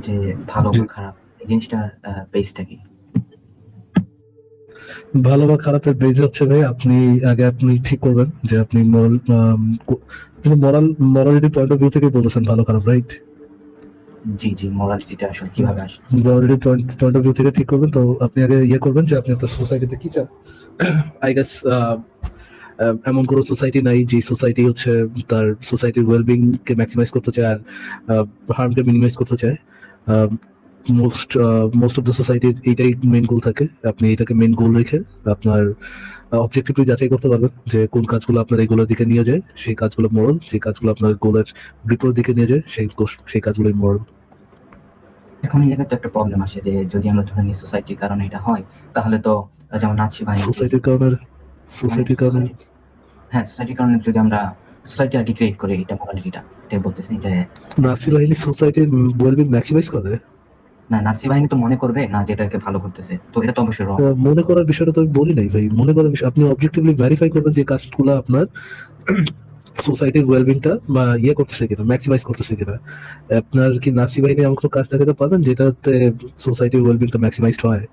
যে ভালো জি। বা খারাপ এই জিনিসটার বেসটা কি? ভালো বা খারাপের বেজ হচ্ছে ভাই আপনি ঠিক করবেন যে আপনি মরালিটি পয়েন্ট অফ ভিউ থেকে বলতেছেন ভালো খারাপ, রাইট? জি, জি, মোরালিটিটা আসলে কিভাবে আসে? মরালিটি পয়েন্ট অফ ভিউ থেকে ঠিক করবেন, তো আপনি আগে করবেন যে আপনি আপনার সোসাইটিতে কি চান। আই গেস এমন কোনো সোসাইটি নাই যে সোসাইটি হচ্ছে তার সোসাইটির ওয়েলবিং কে ম্যাক্সিমাইজ করতে চায় আর হার্মকে মিনিমাইজ করতে চায়। মোস্ট অফ দ্য সোসাইটির এইটাই মেইন গোল থাকে। আপনি এটাকে মেইন গোল রেখে আপনার অবজেক্টিভলি যাচাই করতে পারবেন যে কোন কাজগুলো আপনার এই গোলের দিকে নিয়ে যায় সেই কাজগুলো মোরাল, যে কাজগুলো আপনার গোলের বিপরীত দিকে নিয়ে যায় সেই কাজগুলোই মোরাল। এখন এই জায়গায় তো একটা প্রবলেম আসে যে যদি আমরা ধরে নিই সোসাইটির কারণে এটা হয়, তাহলে তো যেমন নাৎসি বাহিনীকে সোসাইটির কারণে মানে সোসাইটির কারণে হ্যাঁ, সোসাইটির কারণে যদি আমরা সোসাইটি আরকি ক্রিয়েট করি এটা মোরালিটিটা। এটাই বলতেছি যে নাসি বাহিনী সোসাইটির ওয়েলবিং ম্যাক্সিমাইজ করে। না, নাৎসি বাহিনী তো মনে করবে না যে এটাকে ভালো করতেছে। তো এটা তো অবশ্যই রং। মনে করার বিষয়টা তো আমি বলি নাই ভাই, মনে করার বিষয় আপনি অবজেক্টিভলি ভেরিফাই করবেন যে কাজগুলো আপনার সোসাইটির ওয়েলবিংটা বা করতেছে কিনা, ম্যাক্সিমাইজ করতেছে কিনা। আপনার কি নাসি বাহিনী এমন কোনো কাজ দেখাতে পারবেন যেটাতে সোসাইটির ওয়েলবিংটা ম্যাক্সিমাইজড হয়?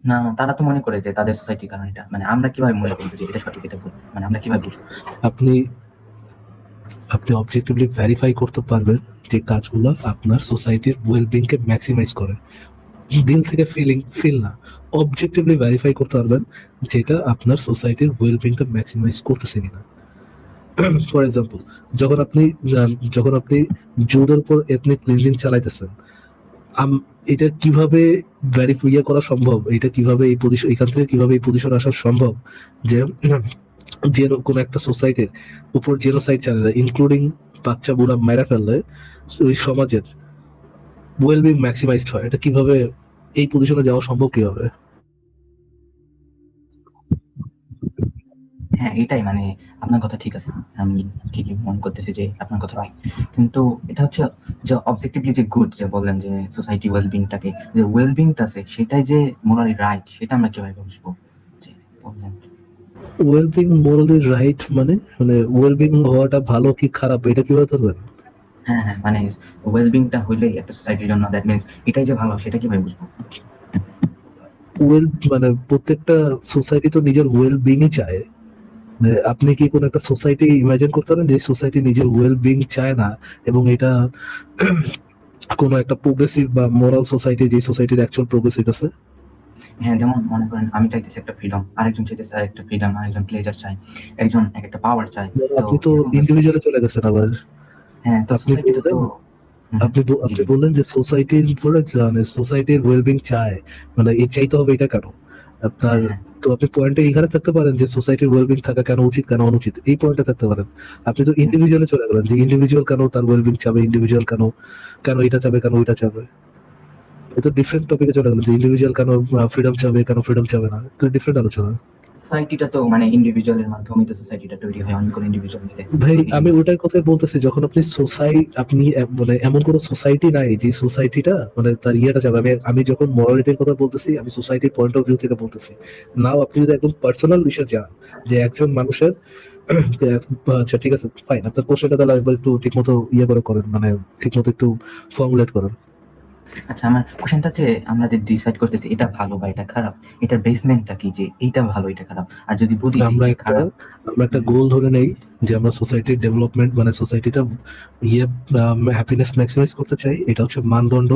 না, তারা তো মনে করে যে তাদের সোসাইটির কারণে এটা। মানে আমরা কিভাবে মনে করব যে এটা সঠিক এটা ভুল? মানে আমরা কিভাবে বুঝবো? আপনি আপনি অবজেক্টিভলি ভেরিফাই করতে পারবেন যে কাজগুলো আপনার সোসাইটির ওয়েলবিং কে ম্যাক্সিমাইজ করে। দিল থেকে ফিল না, অবজেক্টিভলি ভেরিফাই করতে পারবেন যেটা আপনার সোসাইটির ওয়েলবিংটা ম্যাক্সিমাইজ করতেছে কিনা। ফর এক্সাম্পল, যখন আপনি যখন আপনি জুডের উপর এথনিক ক্লিনজিং চালাইতেছেন, এটা কিভাবে ভেরিফাই করা সম্ভব, এটা কিভাবে এই পজিশন, এখান থেকে কিভাবে এই পজিশন আসা সম্ভব যে যে কোনো একটা সোসাইটির উপর জেনোসাইড চালালে, ইনক্লুডিং বাচ্চা বুড়া মেরা ফেললে ওই সমাজের ওয়েলবিং ম্যাক্সিমাইজড হয়, এটা কিভাবে, এই পজিশনে যাওয়া সম্ভব কিভাবে? হ্যাঁ, এটাই মানে আপনার কথা ঠিক আছে। আমি ঠিকই মনে করতেছি যে আপনার কথা রাইট। কিন্তু এটা হচ্ছে যে অবজেক্টিভলি যে গুড যে বললেন যে সোসাইটি ওয়েলবিংটাকে যে ওয়েলবিংটা আছে সেটাই যে মোরালি রাইট সেটা আমরা কিভাবে বুঝবো? যে বললেন। ওয়েলবিং মোরালি রাইট মানে মানে ওয়েলবিং হওয়াটা ভালো কি খারাপ এটা কিভাবে ধরবেন? হ্যাঁ, হ্যাঁ, মানে ওয়েলবিংটা হইলেই একটা সোসাইটির জন্য দ্যাট মিনস এটাই যে ভালো সেটা কিভাবে বুঝবো? মানে প্রত্যেকটা সোসাইটি তো নিজের ওয়েলবিংই চায়। মানে আপনি কি কোনো একটা সোসাইটি ইমাজিন করতে পারেন যে সোসাইটি নিজের ওয়েলবিং চায় না, এবং এটা কোনো একটা প্রোগ্রেসিভ বা মোরাল সোসাইটি, যে সোসাইটির অ্যাকচুয়াল প্রোগ্রেস হইতেছে? হ্যাঁ, যেমন মনে করেন আমি চাইতেছি একটা ফ্রিডম, আরেকজন চাইতেছে আরেকটা ফ্রিডম, আরেকজন প্লেজার চায়, একজন একটা পাওয়ার চায়। তো আপনি তো এরকম ইন্ডিভিজুয়ালে চলে গেছেন আবার। হ্যাঁ, তো আপনি সোসাইটিটা তো বললেন হুম, হুম, জি, আপনি জি। বললেন যে সোসাইটির উপরে মানে সোসাইটির ওয়েলবিং চায়, মানে এই চাইতে হবে এটা কেন আপনার? হ্যাঁ, হ্যাঁ। তো আপনি পয়েন্টে এখানে থাকতে পারেন যে সোসাইটির ওয়েলবিং থাকা কেন উচিত কেন অনুচিত, এই পয়েন্টে থাকতে পারেন। আপনি তো হুম। ইন্ডিভিজুয়ালে চলে গেলেন যে ইন্ডিভিজুয়াল কেন তার ওয়েলবিং চাবে, ইন্ডিভিজুয়াল কেন কেন এটা চাবে কেন ওইটা চাবে। এটা ডিফারেন্ট টপিকে চলে গেলেন যে ইন্ডিভিজুয়াল কেন ফ্রিডম চাবে কেন ফ্রিডম চাবে না, তো ডিফারেন্ট আলোচনা। সোসাইটিটা তো মানে ইন্ডিভিজুয়ালের মাধ্যমেই তো সোসাইটিটা তৈরি হয় অনেকগুলো ইন্ডিভিজুয়াল মিলে ভাই প্রতিদিন। আমি ওটাই কথাই বলতেছি, যখন আপনি মানে এমন কোন সোসাইটি নাই যে সোসাইটিটা মানে তার ইয়েটা যাবে। আমি যখন মরালিটির কথা বলতেছি আমি সোসাইটির পয়েন্ট অফ ভিউ থেকে বলতেছি। নাও আপনি যদি একদম পার্সোনাল বিষয়ে যান যে একজন মানুষের আচ্ছা ঠিক আছে ফাইন, আপনার কোশ্চেনটা তাহলে একবার একটু ঠিক মতো করে করেন, মানে ঠিক মতো একটু ফর্মুলেট করেন। আচ্ছা, আমার কোশ্চেনটা যে আমরা যে ডিসাইড করতেছি এটা ভালো বা এটা খারাপ, এটার বেসমেন্টটা কি যে এইটা ভালো এটা খারাপ? আর যদি বলি যে আমরা এটা একটা খারাপ আমরা একটা হুম, গোল ধরে নেই যে আমরা সোসাইটির ডেভেলপমেন্ট মানে সোসাইটিতে ইয়ে হ্যাপিনেস ম্যাক্সিমাইজ করতে চাই, এটা হচ্ছে মানদণ্ড।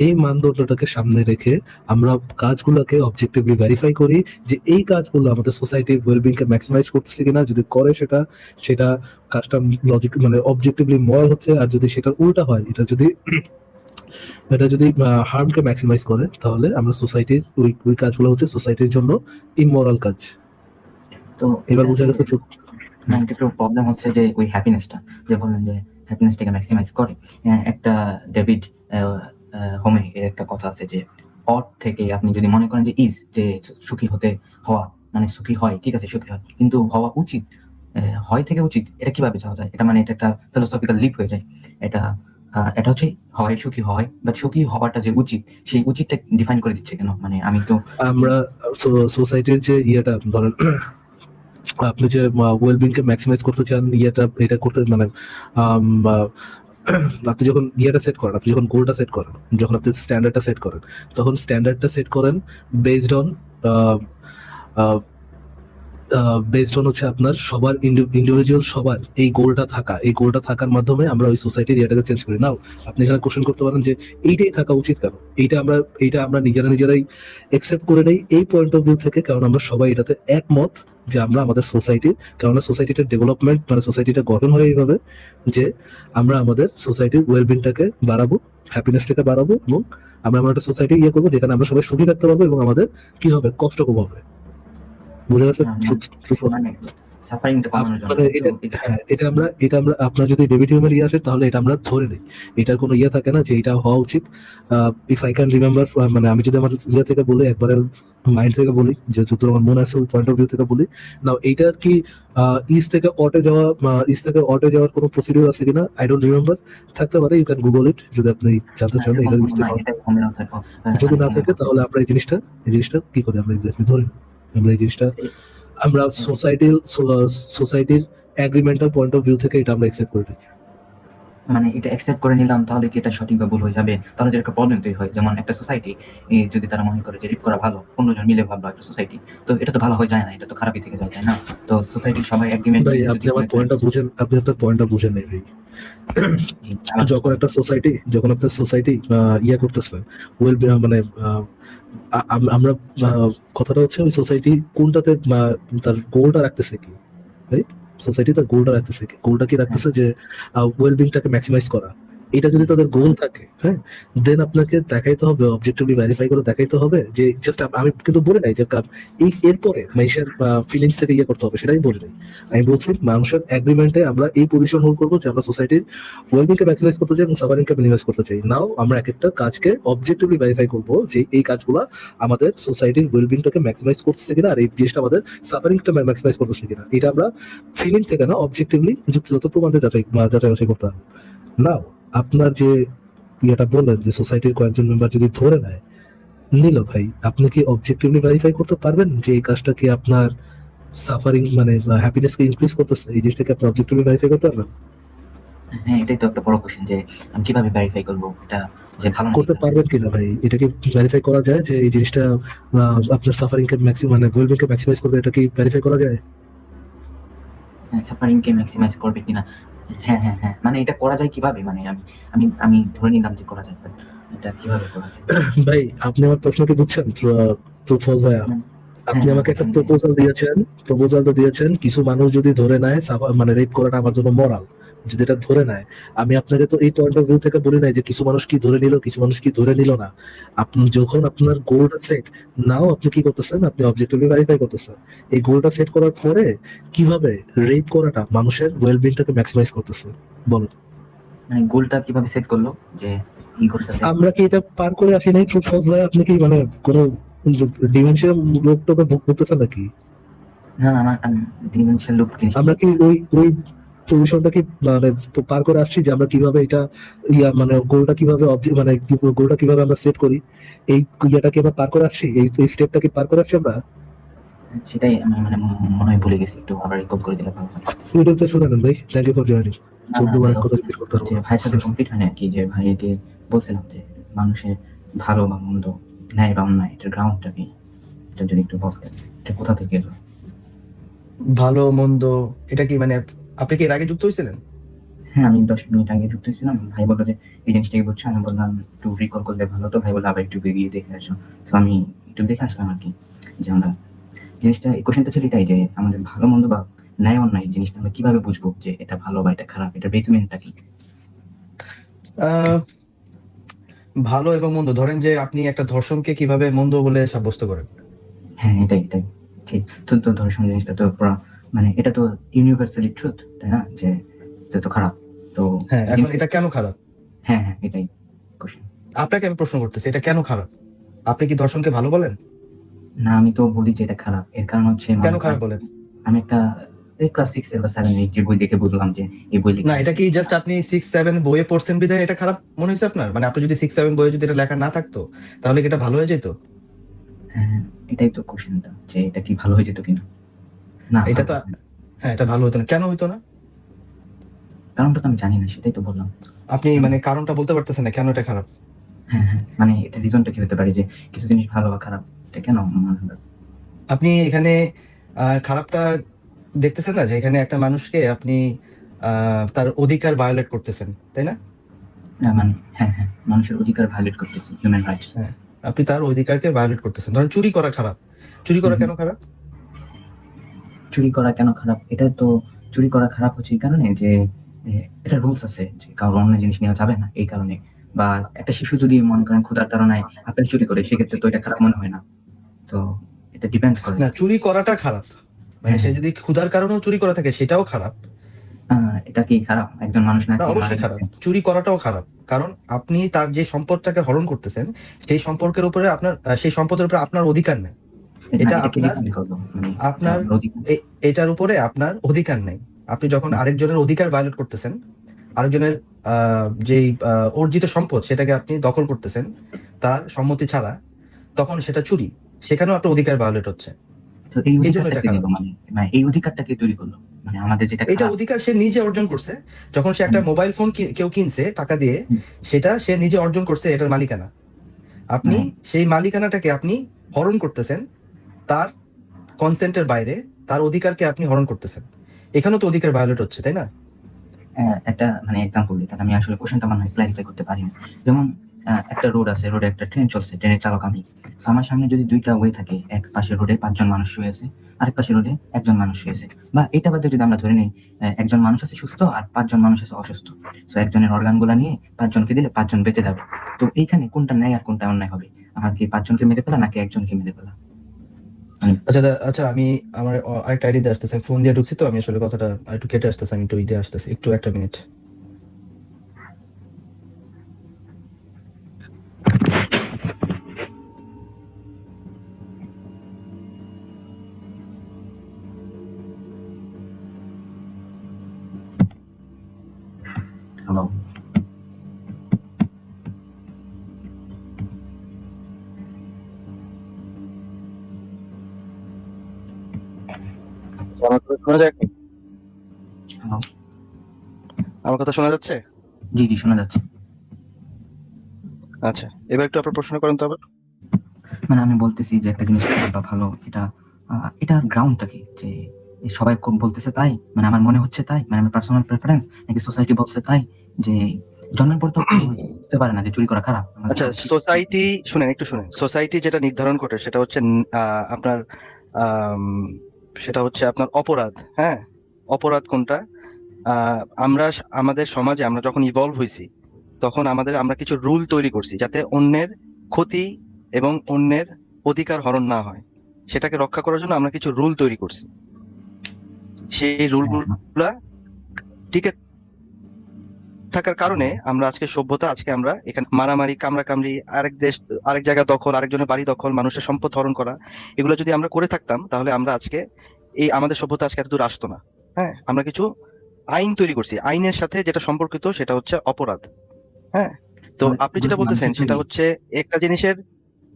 এই মানদণ্ডটাকে সামনে রেখে আমরা কাজগুলোকে অবজেক্টিভলি ভেরিফাই করি যে এই কাজগুলো আমাদের সোসাইটির ওয়েলবিং কে ম্যাক্সিমাইজ করতেছে কিনা। যদি করে সেটা সেটা কাজটা লজিক মানে অবজেক্টিভলি মরাল হচ্ছে, আর যদি সেটা উল্টা হয়, এটা যদি হার্মকে ম্যাক্সিমাইজ করে, তাহলে আমরা সোসাইটির ওই কাজগুলো হচ্ছে সোসাইটির জন্য ইমোরাল কাজ। তো এবার এটা বোঝা যে গেছে তো? না এটা একটু প্রবলেম হচ্ছে যে ওই হ্যাপিনেসটা যে বললেন যে হ্যাপিনেসটাকে ম্যাক্সিমাইজ করে। একটা ডেভিড হোমে এর একটা কথা আছে যে অট থেকে আপনি যদি মনে করেন যে ইজ যে সুখী হতে হওয়া মানে সুখী হয়, ঠিক আছে সুখী হয়, কিন্তু হওয়া উচিত হয় থেকে উচিত এটা কিভাবে যাওয়া যায়? এটা মানে এটা একটা ফিলোসফিক্যাল লিপ হয়ে যায়। এটা এটা হচ্ছে হয় সুখী হয়, বাট সুখী হওয়াটা যে উচিত সেই উচিতটা ডিফাইন করে দিচ্ছে কেন? মানে আমি তো সুখী আমরা সোসাইটির যে ইয়েটা ধরেন, আপনি যে ওয়েলবিং কে ম্যাক্সিমাইজ করতে চান, এটা করতে মানে আপনি যখন ইয়েটা সেট করেন, আপনি যখন গোলটা সেট করেন, যখন আপনি স্ট্যান্ডার্ডটা সেট করেন, তখন স্ট্যান্ডার্ডটা সেট করেন বেসড অন বেসড অন হচ্ছে আপনার সবার ইন্ডিভিজুয়াল সবার এই গোলটা থাকার মাধ্যমে আমরা ওই সোসাইটির ইয়েটাকে চেঞ্জ করি। নাও আপনি এখানে কোশ্চেন করতে পারেন যে এইটাই থাকা উচিত কেন, এইটা আমরা নিজেরাই একসেপ্ট করে নেই এই পয়েন্ট অফ ভিউ থেকে, কারণ আমরা সবাই এটাতে একমত যে আমরা আমাদের সোসাইটির, কেননা সোসাইটিটার ডেভেলপমেন্ট মানে সোসাইটিটা গঠন হয় এইভাবে যে আমরা আমাদের সোসাইটির ওয়েলবিংটাকে বাড়াবো, হ্যাপিনেসটাকে বাড়াবো, এবং আমরা এমন একটা সোসাইটি ইয়ে করবো যেখানে আমরা সবাই সুখী থাকতে পারবো এবং আমাদের কি হবে, কষ্ট কম হবে। বুঝে গেছে? মানে সাফারিংটা কমানোর জন্য মানে এটা আমরা আপনার যদি ডেভিড হিউমের ইয়ে আসে তাহলে এটা আমরা ধরে নিই, এটার কোনো ইয়ে থাকে না যে এটা হওয়া উচিত। ইফ আই ক্যান রিমেম্বার, মানে আমি যদি আমার ইয়ে থেকে বলি, একবারে মাইন্ড থেকে বলি, যে যত আমার মনে আছে ওই পয়েন্ট অফ ভিউ থেকে বলি, নাও এইটার কি ইস থেকে অটে যাওয়ার কোনো প্রসিডিউর আছে কিনা আই ডোন্ট রিমেম্বার, থাকতে পারে, ইউ ক্যান গুগল ইট যদি আপনি জানতে চান এটা ইস থেকে যদি না থাকে, তাহলে আমরা এই জিনিসটা কি করি, আমরা এক্স্যাক্টলি ধরে নিই। আমরা এই জিনিসটা আমরা সোসাইটির এগ্রিমেন্টাল পয়েন্ট অফ ভিউ থেকে এটা আমরা অ্যাকসেপ্ট করি। মানে এটা অ্যাকসেপ্ট করে নিলাম, তাহলে কি এটা সঠিক বা ভুল হয়ে যাবে? তাহলে যে একটা প্রবলেম তৈরি হয়, যেমন একটা সোসাইটি যদি তারা মনে করে যে রিপ করা ভালো, 15 জন মিলে ভাবলো একটা সোসাইটি, তো এটা তো ভালো হয়ে যায় না, এটা তো খারাপই থেকে যায়, তাই না? তো সোসাইটির সবাই এগ্রিমেন্ট ভাই আপনি আমার পয়েন্টটা বুঝেন, আপনি আপনার পয়েন্টটা বুঝেন নাই ভাই। যখন একটা সোসাইটি ইয়া করতেছে ওয়েল, মানে আমরা কথাটা হচ্ছে ওই সোসাইটি কোনটাতে তার গোলটা রাখতেছে কি, রাইট? সোসাইটি তার গোলটা রাখতেছে কি, গোলটা কি রাখতেছে যে ওয়েলবিংটাকে ম্যাক্সিমাইজ করা। এটা যদি তাদের গোল থাকে, হ্যাঁ, দেন আপনাকে দেখাইতে হবে, অবজেক্টিভলি ভেরিফাই করে দেখাইতে হবে যে জাস্ট আমি কিন্তু বলে নাই যে এই এরপরে মানুষের ফিলিংস থেকে ইয়ে করতে হবে, সেটাই বলে নাই। আমি বলছি মানুষের এগ্রিমেন্টে আমরা এই পজিশন হোল্ড করবো যে আমরা সোসাইটির ওয়েলবিংকে ম্যাক্সিমাইজ করতে চাই এবং সাফারিংকে মিনিমাইজ করতে চাই। নাও আমরা এক একটা কাজকে অবজেক্টিভলি ভেরিফাই করবো যে এই কাজগুলো আমাদের সোসাইটির ওয়েলবিংটাকে ম্যাক্সিমাইজ করতেছে কিনা, আর এই জিনিসটা আমাদের সাফারিংটা ম্যাক্সিমাইজ করতেছে কিনা, এটা আমরা ফিলিং থেকে না, অবজেক্টিভলি যত প্রমাণ যাচাই বাছাই করতে হবে। নাও আপনার যে ইয়েটা বললেন যে সোসাইটির কয়েকজন মেম্বার যদি ধরে নেয়, নিল ভাই, আপনি কি অবজেক্টিভলি ভেরিফাই করতে পারবেন যে এই কাজটা কি আপনার সাফারিং মানে হ্যাপিনেসকে ইনক্রিজ করতেছে? এই জিনিসটাকে আপনি অবজেক্টিভলি ভেরিফাই করতে পারবেন? হ্যাঁ, এটাই তো একটা বড় কোশ্চেন যে আমি কিভাবে ভেরিফাই করবো এটা যে ভালো করতে পারবেন কিনা ভাই, এটা কি ভেরিফাই করা যায় যে এই জিনিসটা আপনার সাফারিংকে মানে ওয়েলবিংকে ম্যাক্সিমাইজ করবে, এটা কি ভেরিফাই করা যায়? সাফারিংকে ম্যাক্সিমাইজ করবে কিনা? হ্যাঁ হ্যাঁ হ্যাঁ, মানে এটা করা যায় কিভাবে? মানে আমি ধরে নিলাম যে করা যায়, but এটা কিভাবে করা যায়? ভাই আপনি আমার প্রশ্নকে বুঝছেন প্রফল ভাইয়া? আপনি আমাকে একটা প্রপোজালটা দিয়েছেন কিছু মানুষ যদি ধরে নেয় মানে রেপ করাটা আমার জন্য মরাল, যদি এটা ধরে নেয়, আমি আপনাকে তো এই পয়েন্ট অফ ভিউ থেকে বলি নাই যে কিছু মানুষ কি ধরে নিল, কিছু মানুষ কি ধরে নিল না। আপনি যখন আপনার গোলটা সেট, নাও আপনি কি করতেছেন, আপনি অবজেক্টিভলি ভেরিফাই করতেছেন এই গোলটা সেট করার পরে কিভাবে রেপ করাটা মানুষের ওয়েলবিংটাকে ম্যাক্সিমাইজ করতেছে, বলুন। মানে গোলটা কিভাবে সেট করলো যে এই গোলটা? আমরা কি এটা পার করে আসি নাই খুব সহজ ভাই? আপনি কি মানে কোনো ডিমেনশন লোকটাকে ভোগ করতেছেন নাকি? না না, আমার ডিমেনশন লুপ জিনিস আমরা কি ওই পজিশনটা কি মানে পার করে আসছি যে আমরা কিভাবে এটা মানে গোলটা কিভাবে মানে গোলটা কিভাবে আমরা সেট করি, এই ইয়েটা কি আমরা পার করে আসছি, এই স্টেপটা কি পার করে আসছি আমরা? সেটাই আমি মানে মনে হয় ভুলে গেছি, একটু আবার রিকল করে দিলে ভালো হয়। ভিডিওতে শুনালেন ভাই, থ্যাংক ইউ ফর জয়েনিং। না, 14 বার না, কথা রিপিট করতে যে ভাইয়ের সাথে কমপ্লিট হয় না আর কি, যে ভাইকে বলছিলাম যে মানুষের ভালো বা মন্দ, ন্যায় বা অন্যায়, এটার গ্রাউন্ডটা কি, এটা যদি একটু বলতেন, এটা কোথা থেকে এলো? ভালো মন্দ এটা কি মানে আপনি কি এর আগে যুক্ত হয়েছিলেন? হ্যাঁ, আমি 10 মিনিট আগে যুক্ত ছিলাম। ভাই বললো যে এই জিনিসটাকে বুঝছো, আমি বললাম একটু রিকল করলে ভালো। তো ভাই বললো আবার একটু গিয়ে দেখে আসো। তো আমি একটু দেখে আসলাম আর কি, যে আমরা জিনিসটা, এই কোশ্চেনটা ছিল এটাই যে আমাদের ভালো মন্দ বা ন্যায় অন্যায় জিনিসটা আমরা কিভাবে বুঝবো যে এটা ভালো বা এটা খারাপ, এটা বেসমেন্টটা কি? ভালো এবং মন্দ, ধরেন যে আপনি একটা ধর্ষণকে কিভাবে মন্দ বলে সাব্যস্ত করেন? হ্যাঁ, এটাই ঠিক। তো ধর্ষণ জিনিসটা তো পুরো মানে এটা তো ইউনিভার্সালি ট্রুথ, তাই না? যে এটা তো খারাপ। তো হ্যাঁ, এখন এটা কেন খারাপ? হ্যাঁ এটাই কোশ্চেন। আপনাকে আমি প্রশ্ন করতেছি, এটা কেন খারাপ? আপনি কি ধর্ষণকে ভালো বলেন? না, আমি তো বলি যে এটা খারাপ, এর কারণ হচ্ছে কেন খারাপ বলেন? আমি একটা ক্লাস 6 এর বা 7 এর যে বই দেখে বুঝলাম যে এই বই না, এটা কি জাস্ট আপনি 6-7 বইয়ে পড়ছেন বিধায় এটা খারাপ মনে হয়েছে আপনার? মানে আপনি যদি 6-7 বইয়ে যদি এটা লেখা না থাকতো তাহলে কি এটা ভালো হয়ে যেত? হ্যাঁ, এটাই তো কোশ্চেনটা, যে এটা কি ভালো হয়ে যেত কিনা। না, এটা তো হ্যাঁ, এটা ভালো হতো না। কেন হইতো না? কারণটা তো আমি জানি না, সেটাই তো বললাম। আপনি মানে কারণটা বলতে পারতেছেন না কেন এটা খারাপ? হ্যাঁ, হ্যাঁ। মানে এটা রিজনটা কি হতে পারে যে কিছু জিনিস ভালো বা খারাপ এটা কেন মনে হলো? আপনি এখানে খারাপটা দেখতেছেন না যে এখানে একটা মানুষকে আপনি তার অধিকার ভায়োলেট করতেছেন, তাই না? মানে হ্যাঁ, হ্যাঁ। মানুষের অধিকার ভায়োলেট করতেছি, হিউম্যান রাইটস। হ্যাঁ, আপনি তার অধিকারকে ভায়োলেট করতেছেন। ধরেন চুরি করা খারাপ। চুরি হুম, করা হুম। কেন খারাপ? চুরি করা কেন খারাপ? এটা তো চুরি করা খারাপ হচ্ছে এই কারণে যে এটা রুলস আছে যে কারো অন্য জিনিস নেওয়া যাবে না এই কারণে। বা একটা শিশু যদি মনে করেন ক্ষুধার তাড়নায় আপেল চুরি করে সেক্ষেত্রে তো এটা খারাপ মনে হয় না। তো এটা ডিপেন্ডস করে। না, চুরি করাটা খারাপ। মানে হ্যাঁ, সে হ্যাঁ। যদি ক্ষুধার কারণেও চুরি করে থাকে সেটাও খারাপ। এটা কি খারাপ? একজন মানুষ না, নাকি মারা অবশ্যই খারাপ। যাচ্ছে? চুরি করাটাও খারাপ। কারণ আপনি তার যে সম্পদটাকে হরণ করতেছেন, সেই সম্পর্কের উপরে আপনার সেই সম্পদের উপরে আপনার অধিকার নেই। না এটা এটা কে আপনার ডিফাইন করলো? মানে এটা আপনার আমার অধিকার। এটার উপরে আপনার অধিকার নেই। আপনি যখন হুম, আরেকজনের অধিকার ভায়োলেট করতেছেন, আরেকজনের যেই অর্জিত সম্পদ সেটাকে আপনি দখল করতেছেন তার সম্মতি ছাড়া, তখন সেটা চুরি। সেখানেও আপনার অধিকার ভায়োলেট হচ্ছে। তো এই এই জন্য অধিকারটা এটা কে খারাপ। দিল? মানে এই অধিকারটা কে তৈরি করলো? মানে আমাদের যেটা এটা খারাপ। অধিকার সে নিজে অর্জন করছে। যখন সে একটা হুম, মোবাইল ফোন কেউ কিনছে টাকা দিয়ে, হুম, সেটা সে নিজে অর্জন করছে এটার মালিকানা। আপনি মানে সেই মালিকানাটাকে আপনি হরণ করতেছেন তার কনসেন্টের বাইরে, তার অধিকারকে আপনি হরণ করতেছেন। এখানেও তো অধিকার ভায়োলেট হচ্ছে, তাই না? একটা মানে এক্সাম্পল দিই তাহলে আমি আসলে কোশ্চেনটা মনে হয় ক্লারিফাই করতে পারিনি। যেমন একটা রোড আছে, রোডে একটা ট্রেন চলছে, ট্রেনের চালক আমি। So, আমার সামনে যদি ২ টা ওয়ে থাকে, এক পাশে রোডে ৫ জন মানুষ শুয়ে আছে, আরেক পাশে রোডে ১ জন মানুষ শুয়ে আছে। বা এটা বাদে যদি আমরা ধরে নিই একজন মানুষ আছে সুস্থ আর ৫ জন মানুষ আছে অসুস্থ। সো একজনের অর্গানগুলা নিয়ে ৫ জনকে দিলে ৫ জন বেঁচে যাবে। তো এইখানে কোনটা ন্যায় আর কোনটা অন্যায় হবে? আমার কি ৫ জনকে মেরে ফেলা নাকি ১ জনকে মেরে ফেলা? মানে আচ্ছা, আচ্ছা, আমি আমার আরেকটা আইডি দিয়ে আসতেছে, ফোন দিয়ে ঢুকছি তো, আমি আসলে কথাটা একটু কেটে আসতেছে, আমি একটু দিয়ে আসতেছি, একটু একটা মিনিট। হ্যালো? আমার কথা শোনা যায় কি? হ্যালো? আমার কথা শোনা যাচ্ছে? জি, জি শোনা যাচ্ছে। আচ্ছা, এবার একটু আপনার প্রশ্ন করেন তো আবার। মানে আমি বলতেছি যে একটা জিনিস খারাপ বা ভালো এটার গ্রাউন্ডটা কি? যে সবাই বলতেছে তাই? মানে আমার মনে হচ্ছে তাই? মানে আমার পার্সোনাল প্রেফারেন্স নাকি সোসাইটি বলছে তাই? যে জন্মের পর তো কেউ বুঝতে পারে না যে চুরি করা খারাপ। আমাদের আচ্ছা, তো শিক্ষা। সোসাইটি শুনেন, একটু শুনেন। সোসাইটি যেটা নির্ধারণ করে সেটা হচ্ছে আপনার আম, সেটা হচ্ছে আপনার অপরাধ। হ্যাঁ, অপরাধ কোনটা? আমরা আমাদের সমাজে আমরা যখন ইভলভ হয়েছি তখন আমরা কিছু রুল তৈরি করছি যাতে অন্যের ক্ষতি এবং অন্যের অধিকার হরণ না হয়। সেটাকে রক্ষা করার জন্য আমরা কিছু রুল তৈরি করছি। সেই রুলগুলা টিকে থাকার কারণে আমরা আজকে সভ্যতা, আজকে আমরা এখানে মারামারি, কামড়াকামড়ি, আরেক জায়গা দখল, আরেকজনের বাড়ি দখল, মানুষের সম্পদ হরণ করা, এগুলো যদি আমরা করে থাকতাম তাহলে আমরা আজকে আমাদের সভ্যতা আজকে এতদূর আসতো না। হ্যাঁ, আমরা কিছু আইন তৈরি করছি, আইনের সাথে যেটা সম্পর্কিত সেটা হচ্ছে অপরাধ। হ্যাঁ, তো আপনি এগুলো যেটা কি বলতেছেন মানুষের সেটা তৈরি? হচ্ছে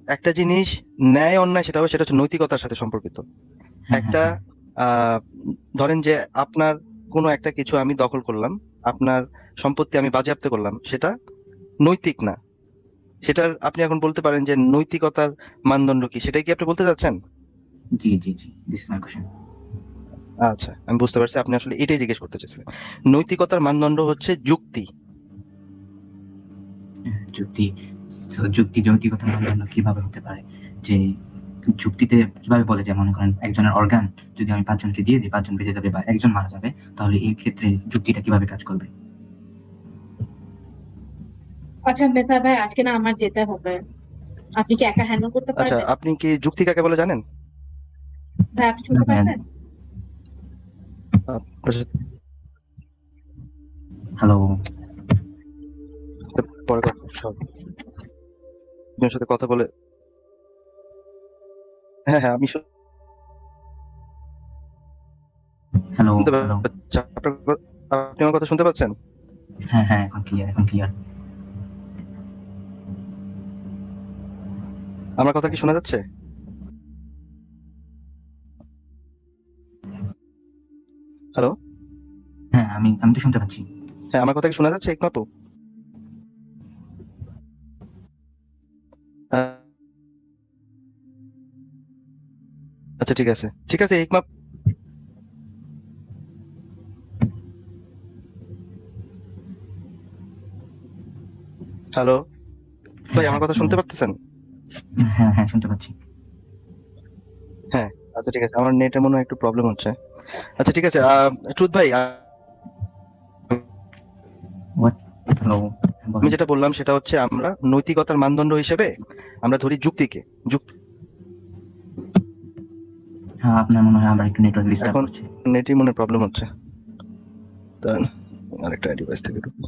একটা জিনিস ন্যায় অন্যায়, সেটা হচ্ছে নৈতিকতার সাথে সম্পর্কিত। হ্যাঁ, হ্যাঁ, একটা হ্যাঁ। আহ ধরেন যে আপনার কোনো একটা কিছু আমি দখল করলাম, আপনার সম্পত্তি আমি বাজেয়াপ্ত করলাম, সেটা নৈতিক না। সেটার আপনি এখন বলতে পারেন যে নৈতিকতার মানদণ্ড কি, সেটাই কি আপনি বলতে চাচ্ছেন? জি, জি, জি। This is my question. আচ্ছা, আমি বুঝতে পারছি আপনি আসলে এটাই জিজ্ঞেস করতে চাইছিলেন। নৈতিকতার মানদণ্ড হচ্ছে যুক্তি। যুক্তি। So, যুক্তি যৌক্তিকতার মানদণ্ড কিভাবে হতে পারে? যে যুক্তিতে কিভাবে বলে যে মনে করেন একজনের অর্গান যদি আমি ৫ জনকে দিয়ে দিই ৫ জন বেঁচে যাবে বা একজন মারা যাবে, তাহলে এই ক্ষেত্রে যুক্তিটা কিভাবে কাজ করবে? আচ্ছা মেসা ভাই, আজকে না আমার যেতে হবে। আপনি কি একা হ্যান্ডেল করতে আচ্ছা, পারবেন? আপনি কি যুক্তি কাকে বলে জানেন? ভাই আপনি না শুনতে ভাইয়া। পারছেন? আপনার হ্যালো? সাথে পরে আপনার সাথে কথা বলে, হ্যাঁ হ্যাঁ, আমি হ্যালো? শুনতে হ্যালো? পাচ্ছি। আপনি আমার কথা শুনতে পাচ্ছেন? হ্যাঁ, হ্যাঁ, এখন ক্লিয়ার, এখন ক্লিয়ার। আমার কথা কি শোনা যাচ্ছে? হ্যালো? হ্যাঁ, আমি তো শুনতে পাচ্ছি। হ্যাঁ, আমার কথা কি শোনা যাচ্ছে একটু? আচ্ছা ঠিক আছে, ঠিক আছে ইকমা। হ্যালো ভাই, আমার কথা শুনতে পারতেছেন? হ্যাঁ হ্যাঁ শুনতে পাচ্ছি। হ্যাঁ, আচ্ছা ঠিক আছে, আমার নেটের মনে হয় একটু প্রবলেম হচ্ছে। আচ্ছা ঠিক আছে, ট্রুথ ভাই, হ্যালো, আমি যেটা বললাম সেটা হচ্ছে আমরা নৈতিকতার মানদণ্ড হিসেবে আমরা ধরি যুক্তিকে। হ্যাঁ আপনার মনে হয় আবার একটু নেটওয়ার্ক ডিস্টার্ব এখন করছে। নেটই মনে প্রবলেম হচ্ছে, দাঁড়ান আরেকটা ডিভাইস থেকে ঢুকবো।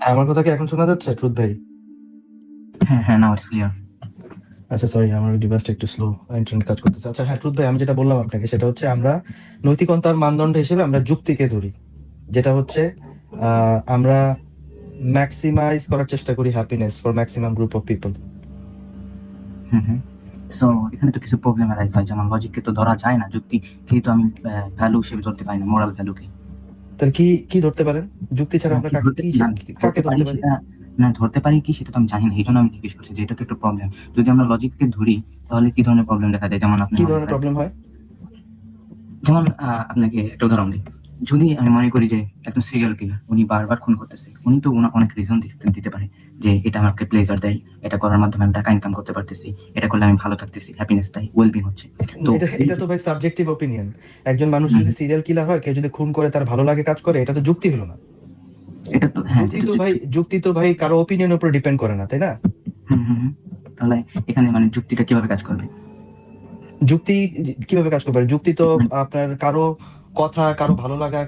হ্যাঁ, আমার কথা কি এখন শোনা যাচ্ছে ট্রুথ ভাই? হ্যাঁ হ্যাঁ নাও ইটস ক্লিয়ার। আচ্ছা সরি, আমার ডিভাইসটা একটু স্লো, ইন্টারনেট কাজ করতেছে। আচ্ছা হ্যাঁ ট্রুথ ভাই, আমি যেটা বললাম আপনাকে সেটা হচ্ছে আমরা নৈতিকতার মানদণ্ড হিসেবে আমরা যুক্তিকে ধরি, যেটা হচ্ছে আমরা ম্যাক্সিমাইজ করার চেষ্টা করি happiness for maximum group of people. So এখানে তো কিছু প্রবলেম অ্যারাইজ হয়, যেমন লজিককে তো ধরা যায় না, যুক্তি কে তো আমি ভ্যালু হিসেবে ধরতে পারি না, মোরাল ভ্যালুকে। তাহলে কি ধরতে পারেন? যুক্তি ছাড়া আমরা কাকে ধরতে পারি ধরতে পারি? সেটা না, ধরতে পারি কি সেটা তো আমি জানি না, এই জন্য আমি জিজ্ঞেস করছি যে এটা তো একটু প্রবলেম। যদি আমরা লজিককে ধরি তাহলে কি ধরনের প্রবলেম দেখা যায়, যেমন আপনি কি ধরনের প্রবলেম হয়? যেমন আপনাকে একটা উদাহরণ দিই। যদি আমি মনে করি যে একজন সিরিয়াল কিলার উনি বারবার খুন করতেছে, উনি তো অনেক রিজন দিতে পারে যে এটা আমাকে প্লেজার দেয়, এটা করার মাধ্যমে আমি টাকা ইনকাম করতে পারতেছি, এটা করলে আমি ভালো থাকতেছি, হ্যাপিনেস তাই ওয়েলবিং হচ্ছে। তো এটা তো ভাই সাবজেক্টিভ ওপিনিয়ন। একজন মানুষ যদি সিরিয়াল কিলার হয়, কেউ যদি খুন করে তার ভালো লাগে কাজ করে, এটা তো যুক্তি হলো না। এটা তো হ্যাঁ, যুক্তি তো ভাই কারো ওপিনিয়নের উপর ডিপেন্ড করে না, তাই না? তাহলে এখানে মানে যুক্তিটা কিভাবে কাজ করবে? যুক্তি কিভাবে কাজ করবে? যুক্তি তো আপনার কারো কথা, কারো ভালো লাগা,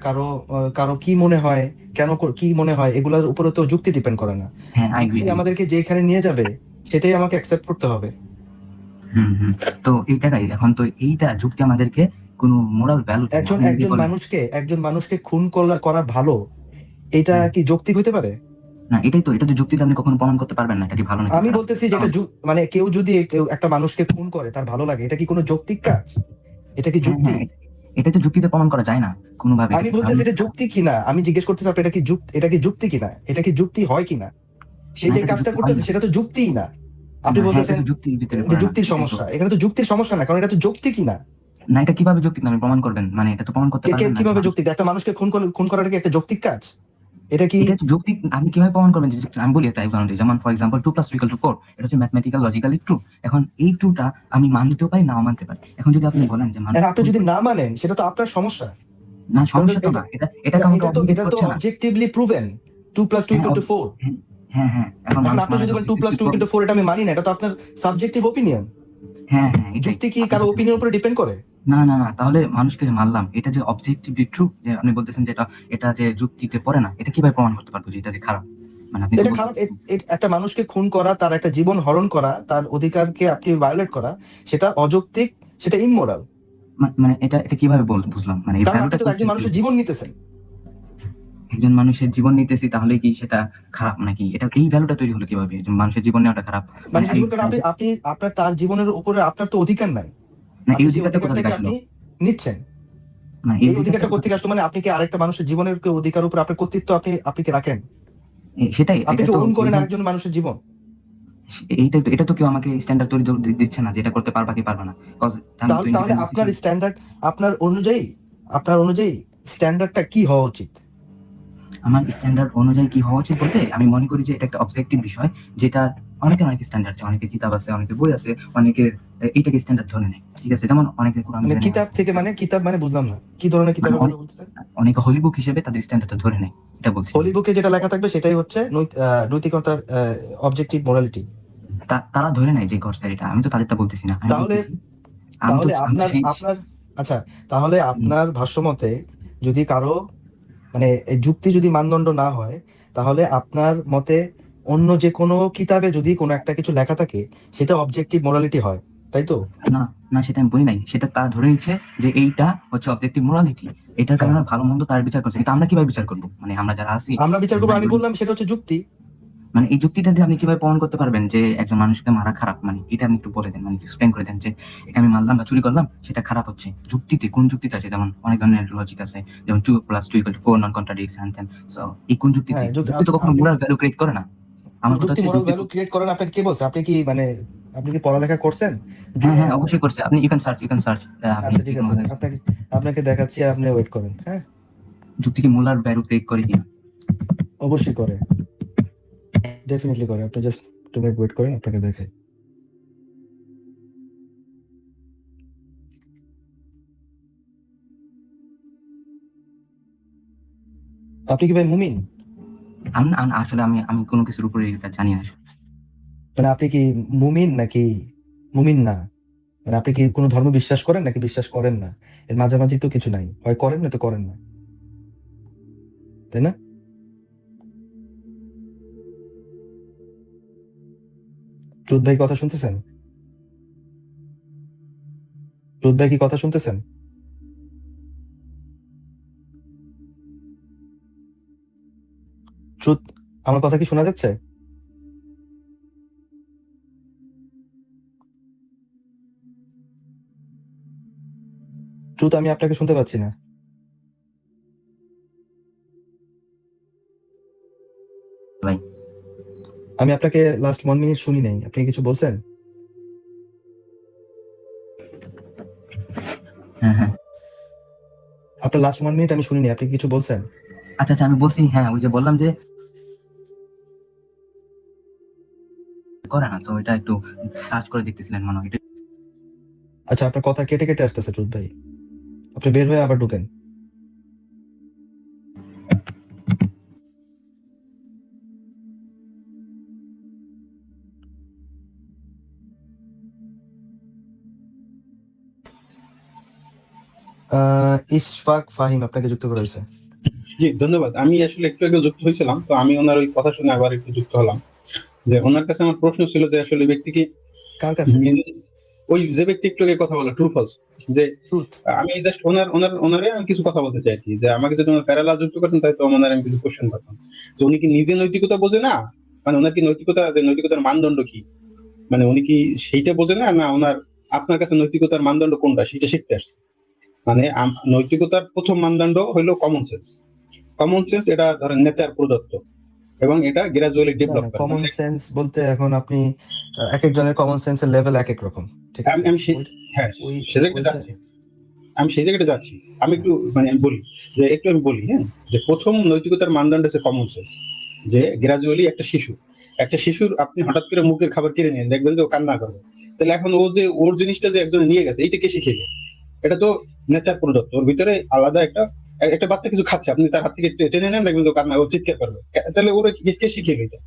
কারো কি মনে হয়, কেন কি মনে হয়, এগুলোর উপরে তো যুক্তি ডিপেন্ড করে না। হ্যাঁ আই এগ্রি। আমাদেরকে যেখানে নিয়ে যাবে সেটাই আমাকে অ্যাকসেপ্ট করতে হবে। তো এইটাই এখন তো এইটা যুক্তি আমাদেরকে কোনো মোরাল ভ্যালু, একজন মানুষকে খুন করা ভালো, এটা কি যৌক্তিক হতে পারে? না, এটা তো যুক্তিতে আপনি কখনো প্রমাণ করতে পারবেন না এটা কি ভালো নাকি আমি খারাপ। বলতেছি যে মানে কেউ যদি একটা মানুষকে খুন করে তার ভালো লাগে, এটা কি কোনো যৌক্তিক কাজ? এটা কি যুক্তি? এটা তো যুক্তিতে প্রমাণ করা যায় না কোনোভাবে। আমি বলতেছি এটা যুক্তি কিনা, আমি জিজ্ঞেস করতেছি আপনি এটা কি যুক্তি কিনা, এটা কি যুক্তি হয় কিনা? সে যে কাজটা করতেছে সেটা তো যুক্তিই না। আপনি বলতেছেন যুক্তির সমস্যা, এখানে তো যুক্তির সমস্যা না, কারণ এটা তো যৌক্তিক কিনা। না, এটা কিভাবে যৌক্তিক আপনি প্রমাণ করবেন? মানে এটা তো প্রমাণ করতে পারবেন না। কিভাবে যৌক্তিক? একটা মানুষকে খুন করাটা কি একটা যৌক্তিক কাজ? এটা কি যৌক্তিক? আপনি কিভাবে প্রমাণ করবেন? আমি বলি একটা উদাহরণ দিই, যেমন ফর এক্সাম্পল 2 + 2 = 4, এটা হচ্ছে ম্যাথমেটিক্যাল লজিক্যালি ট্রু। এখন এই ট্রুটা আমি মানতেও পারি নাও মানতে পারি। এখন যদি আপনি বলেন যে আপনি যদি না মানেন সেটা তো আপনার সমস্যা না, সমস্যা তো না, এটা তো অবজেক্টিভলি প্রুভেন 2 + 2 = 4। হ্যাঁ এখন আপনি যদি বলেন 2 + 2 = 4 এটা আমি মানি না, এটা তো আপনার সাবজেক্টিভ ওপিনিয়ন। হ্যাঁ যুক্তি কি কারো ওপিনিয়নের উপর ডিপেন্ড করে? না, তাহলে মানুষকে যে মানলাম এটা যে অবজেক্টিভলি ট্রু, যে আপনি বলতেছেন যে এটা যে যুক্তিতে পড়ে না, এটা কিভাবে প্রমাণ করতে পারবো যে এটা যে খারাপ? মানে আপনি এটা খারাপ। একটা মানুষকে খুন করা, তার একটা জীবন হরণ করা, তার অধিকারকে আপনি ভায়োলেট করা, সেটা অযৌক্তিক, সেটা ইমোরাল। মানে এটা কিভাবে বুঝলাম? মানে এই ভ্যালুটা তো একজন মানুষের জীবন নিতেছেন, একজন মানুষের জীবন নিতেছি, তাহলে কি সেটা খারাপ নাকি? এটা এই ভ্যালুটা তৈরি হলো কিভাবে যে মানুষের জীবন নেওয়াটা খারাপ? মানে আপনি আপনার তার জীবনের উপরে আপনার তো অধিকার নাই, না এই অধিকারটা কোথা থেকে আসলো? আপনি নিচ্ছেন। মানে এই অধিকারটা কোথা থেকে আসলো? মানে আপনি কি আরেকটা মানুষের জীবনের অধিকার উপর আপনার কর্তৃত্ব আপনি কি রাখেন? সেটাই, আপনি কি ওন করেন আরেকজন মানুষের জীবন? এটা তো কেউ আমাকে স্ট্যান্ডার্ড তৈরি দিচ্ছে না, যেটা করতে পারবা কি পারবা না। তাহলে আপনার স্ট্যান্ডার্ড, আপনার অনুযায়ী স্ট্যান্ডার্ডটা কি হওয়া উচিত? আমার স্ট্যান্ডার্ড অনুযায়ী কি হওয়া উচিত বলতে আমি মনে করি যে এটা একটা অবজেক্টিভ বিষয়, যেটা অনেক স্ট্যান্ডার্ড আছে, অনেকের কিতাব আছে, অনেকের বই আছে, অনেকের এইটাকে স্ট্যান্ডার্ড ধরে নেয়। ঠিক আছে, যেমন অনেকে কোরআন কিতাব মানে বুঝলাম না কি ধরনের কিতাব বলতেছেন? অনেকে হোলি বুক হিসেবে তাদের স্ট্যান্ডার্ডটা ধরে নেয়, এটা বলছি। হোলি বুকে যেটা লেখা থাকবে সেটাই হচ্ছে নৈতিকতার অবজেক্টিভ মোরালিটি। তারা ধরে নেয় যে গডস এটা, আমি তো তাদেরটা বলতেছি না। তাহলে আপনার ভাষ্যমতে যদি কারো মানে যুক্তি যদি মানদণ্ড না হয়, তাহলে আপনার মতে অন্য যে কোনো কিতাবে যদি কোনো একটা কিছু লেখা থাকে সেটা অবজেক্টিভ মোরালিটি হয়, তাই তো? না না, সেটা আমি বলি নাই। সেটা তারা ধরে নিচ্ছে যে এইটা হচ্ছে অবজেক্টিভ মোরালিটি, এটার হ্যাঁ, কারণে ভালো মন্দ তার বিচার করছে। কিন্তু আমরা কিভাবে বিচার করবো? মানে আমরা যারা আছি, আমরা বিচার করবো, আমি মানে বললাম সেটা হচ্ছে যুক্তি। মানে এই যুক্তিটা দিয়ে আপনি কিভাবে প্রমাণ করতে পারবেন যে একজন মানুষকে মারা খারাপ? মানে এটা আপনি একটু বলে দেন, মানে এক্সপ্লেন করে দেন যে এটা আমি মারলাম বা চুরি করলাম সেটা খারাপ হচ্ছে। যুক্তিতে কোন যুক্তিতে আছে? যেমন অনেক ধরনের লজিক আছে, যেমন 2 + 2 = 4, নন কন্ট্রাডিক্টস হ্যান ত্যান। সো এই কোন যুক্তিতে? হ্যাঁ, যুক্তি তো কখনো আপনি মোরাল ভ্যালু ক্রিয়েট করে না। আমার কথা যুক্তি হচ্ছে মোরাল যুক্তি। ভ্যালু ক্রিয়েট করেন আপনাকে কে বলছে? আপনি কি মানে আপনি কি পড়ালেখা করছেন? হ্যাঁ হ্যাঁ, অবশ্যই করছে। আপনি ইউ ক্যান সার্চ আপনি আচ্ছা ঠিক যেকোনো আছে, আপনাকে আপনাকে দেখাচ্ছি, আপনি ওয়েট করেন। হ্যাঁ, যুক্তি কি মোরাল ভ্যালু ক্রিয়েট করে কিনা। অবশ্যই করে, ডেফিনেটলি করে। আপনি জাস্ট 2 মিনিট ওয়েট করেন, আপনাকে দেখাই। আপনি কি ভাই মুমিন? আসলে আমি আমি কোনো কিছুর উপরে এটা জানি না। মানে আপনি কি মুমিন নাকি মুমিন না? মানে আপনি কি কোনো ধর্ম বিশ্বাস করেন নাকি বিশ্বাস করেন না? এর মাঝামাঝি তো কিছু নাই, হয় করেন না তো করেন না, তাই না? ট্রুথ ভাই কথা শুনতেছেন? ট্রুথ ভাই কি কথা শুনতেছেন? ট্রুথ, আমার কথা কি শোনা যাচ্ছে? ট্রুথ, আমি আপনাকে শুনতে পাচ্ছি না। ভাই আমি আপনাকে লাস্ট 1 মিনিট শুনি নাই, আপনি কিছু বলছেন? হ্যাঁ হ্যাঁ, আপনার লাস্ট 1 মিনিট আমি শুনিনি, আপনি কিছু বলছেন? আচ্ছা আচ্ছা, আমি বলছি। হ্যাঁ, ওই যে বললাম যে করে না, তো এটা একটু সার্চ করে দেখতেছিলেন মনে হয়। আচ্ছা, আপনার কথা কেটে কেটে আসতেছে ট্রুথ ভাই, আপনি বের হয়ে আবার ঢুকেন। ইশফাক ফাহিম আপনাকে যুক্ত করা হয়েছে। জি ধন্যবাদ। আমি আসলে একটু আগে যুক্ত হয়েছিলাম, তো আমি ওনার ওই কথা শুনে আবার একটু যুক্ত হলাম। যে ওনার কাছে আমার প্রশ্ন ছিল যে আসলে ব্যক্তি কি কার কাছে? ওই যে ব্যক্তি একটু আগে কথা বলা ট্রু ফলস, যে ট্রুথ। আমি জাস্ট ওনারে আমি কিছু কথা বলতে চাই আর কি, যে আমাকে যদি ওনার প্যারালা যুক্ত করতেন তাই তো ওনার আমি কিছু কোশ্চেন করতাম যে উনি কি নিজে নৈতিকতা বোঝে না, মানে ওনার কি নৈতিকতা, যে নৈতিকতার মানদণ্ড কি, মানে উনি কি সেইটা বোঝে না, না ওনার আপনার কাছে নৈতিকতার মানদণ্ড কোনটা সেটা শিখতে আসছে। মানে নৈতিকতার প্রথম মানদণ্ড হলো কমন সেন্স। কমন সেন্স এটা ধরেন নেচার প্রদত্ত এবং এটা গ্রাজুয়ালি না ডেভেলপ না, করে। কমন সেন্স বলতে এখন আপনি এক একজনের কমন সেন্সের লেভেল এক এক রকম, ঠিক আমি আছে? আমি হ্যাঁ, ওই সে জায়গাটা ওইটা যাচ্ছি, আমি সেই জায়গাটা যাচ্ছি। আমি হ্যাঁ। একটু মানে আমি বলি যে একটু আমি বলি, হ্যাঁ, যে প্রথম নৈতিকতার মানদণ্ড হচ্ছে কমন সেন্স। যে গ্রাজুয়ালি একটা শিশুর আপনি হঠাৎ করে মুখের খাবার কেড়ে নিন, দেখবেন যে ও কান্না করবে। তাহলে এখন ও যে ওর জিনিসটা যে একজন নিয়ে গেছে, এইটা কে শিখেছে? এটা তো নেচার প্রদত্ত, ওর ভিতরে আলাদা একটা একটা বাচ্চা কিছু খাচ্ছে, আপনি তার হাত থেকে টেনে নেন, দেখবেন যে ও কান্না, ও চিৎকার করবে। তাহলে ওরা কে শিখিয়ে এটা?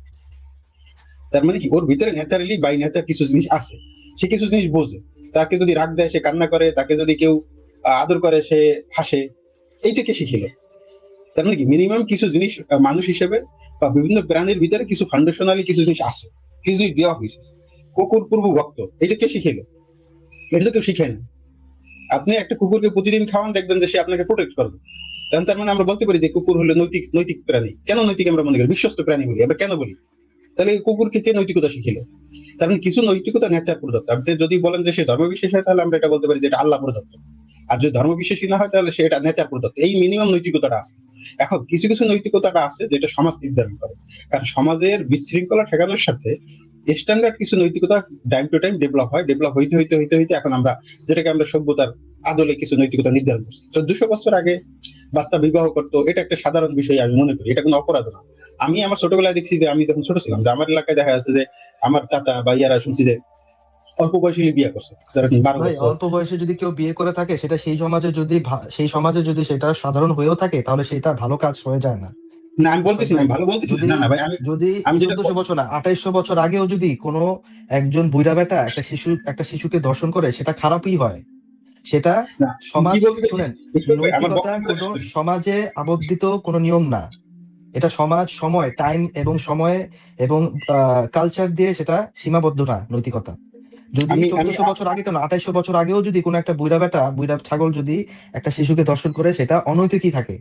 তার মানে কি ওর ভিতরে ন্যাচারালি বাই নেচার কিছু জিনিস আছে, সে কিছু জিনিস বোঝে। তাকে যদি রাগ দেয় সে কান্না করে, তাকে যদি কেউ আদর করে সে হাসে। এইটাকে শিখিল। তার মানে কি মিনিমাম কিছু জিনিস মানুষ হিসেবে বা বিভিন্ন প্রাণীর ভিতরে কিছু ফাউন্ডেশনালি কিছু জিনিস আছে, কিছু জিনিস দেওয়া হয়েছে। কুকুর পূর্ব ভক্ত, এটা কে শিখিল? এটা তো কেউ শিখে না। আপনি একটা কুকুরকে প্রতিদিন খাওয়ান, দেখবেন যে সে আপনাকে প্রোটেক্ট করবে। তার মানে আমরা বলতে পারি যে কুকুর হলো নৈতিক নৈতিক প্রাণী। কেন নৈতিক আমরা মনে করি? বিশ্বস্ত প্রাণী বলি আমরা, কেন বলি? তাহলে এই কুকুরকে কে নৈতিকতা শিখিল? তার মানে কিছু নৈতিকতা নেচার প্রদত্ত। আপনি যদি বলেন যে সে ধর্ম বিশ্বাসী হয়, তাহলে আমরা এটা বলতে পারি যে এটা আল্লাহ প্রদত্ত। আর যদি ধর্ম বিশ্বাসী না হয়, তাহলে সে এটা নেচার প্রদত্ত। এই মিনিমাম নৈতিকতাটা আছে। এখন কিছু কিছু নৈতিকতাটা আছে যেটা সমাজ নির্ধারণ করে, কারণ সমাজের বিশৃঙ্খলা ঠেকানোর সাথে স্ট্যান্ডার্ড কিছু নৈতিকতা টাইম টু টাইম ডেভেলপ হয়। ডেভেলপ হইতে হইতে হইতে হইতে এখন আমরা যেটাকে আমরা সভ্যতার আদলে কিছু নৈতিকতা নির্ধারণ করছি। 1400 বছর আগে বাচ্চা বিবাহ করতো, এটা একটা সাধারণ বিষয় আমি মনে করি, এটা কোনো অপরাধ না। আমি আমার ছোটবেলায় দেখছি যে আমি যখন ছোট ছিলাম, যে আমার এলাকায় দেখা যাচ্ছে যে আমার চাচা বা ইয়ারা শুনছি যে অল্প বয়সী বিয়ে করছে, যারা 12 ভাই, বছর। অল্প বয়সে যদি কেউ বিয়ে করে থাকে, সেটা সেই সমাজে যদি সেটা সাধারণ হয়েও থাকে, তাহলে সেটা ভালো কাজ হয়ে যায় না। না আমি ইশফাক বলতেছি না, ভাই, আমি ভালো বলতেছি না, যদি না না ভাই, আমি যদি আমি যেটা 1400 বছর না, 2800 বছর আগেও যদি কোনো একজন বুইড়া বেটা একটা শিশুকে ধর্ষণ করে, সেটা খারাপই হয়। সেটা না কি সমাজ, বলতে চাইছি, শুনেন, ইশফাক ভাই, আমার নৈতিকতা বক্তব্য কোনো সমাজে আবদ্ধিত কোনো নিয়ম না। এটা সমাজ, সময়, টাইম এবং সময় এবং কালচার দিয়ে সেটা সীমাবদ্ধ না নৈতিকতা। যদি আমি 1400 বছর আগে কেন 2800 বছর আগেও যদি কোনো একটা বুইড়া ছাগল যদি একটা শিশুকে ধর্ষণ করে সেটা অনৈতিকই থাকে।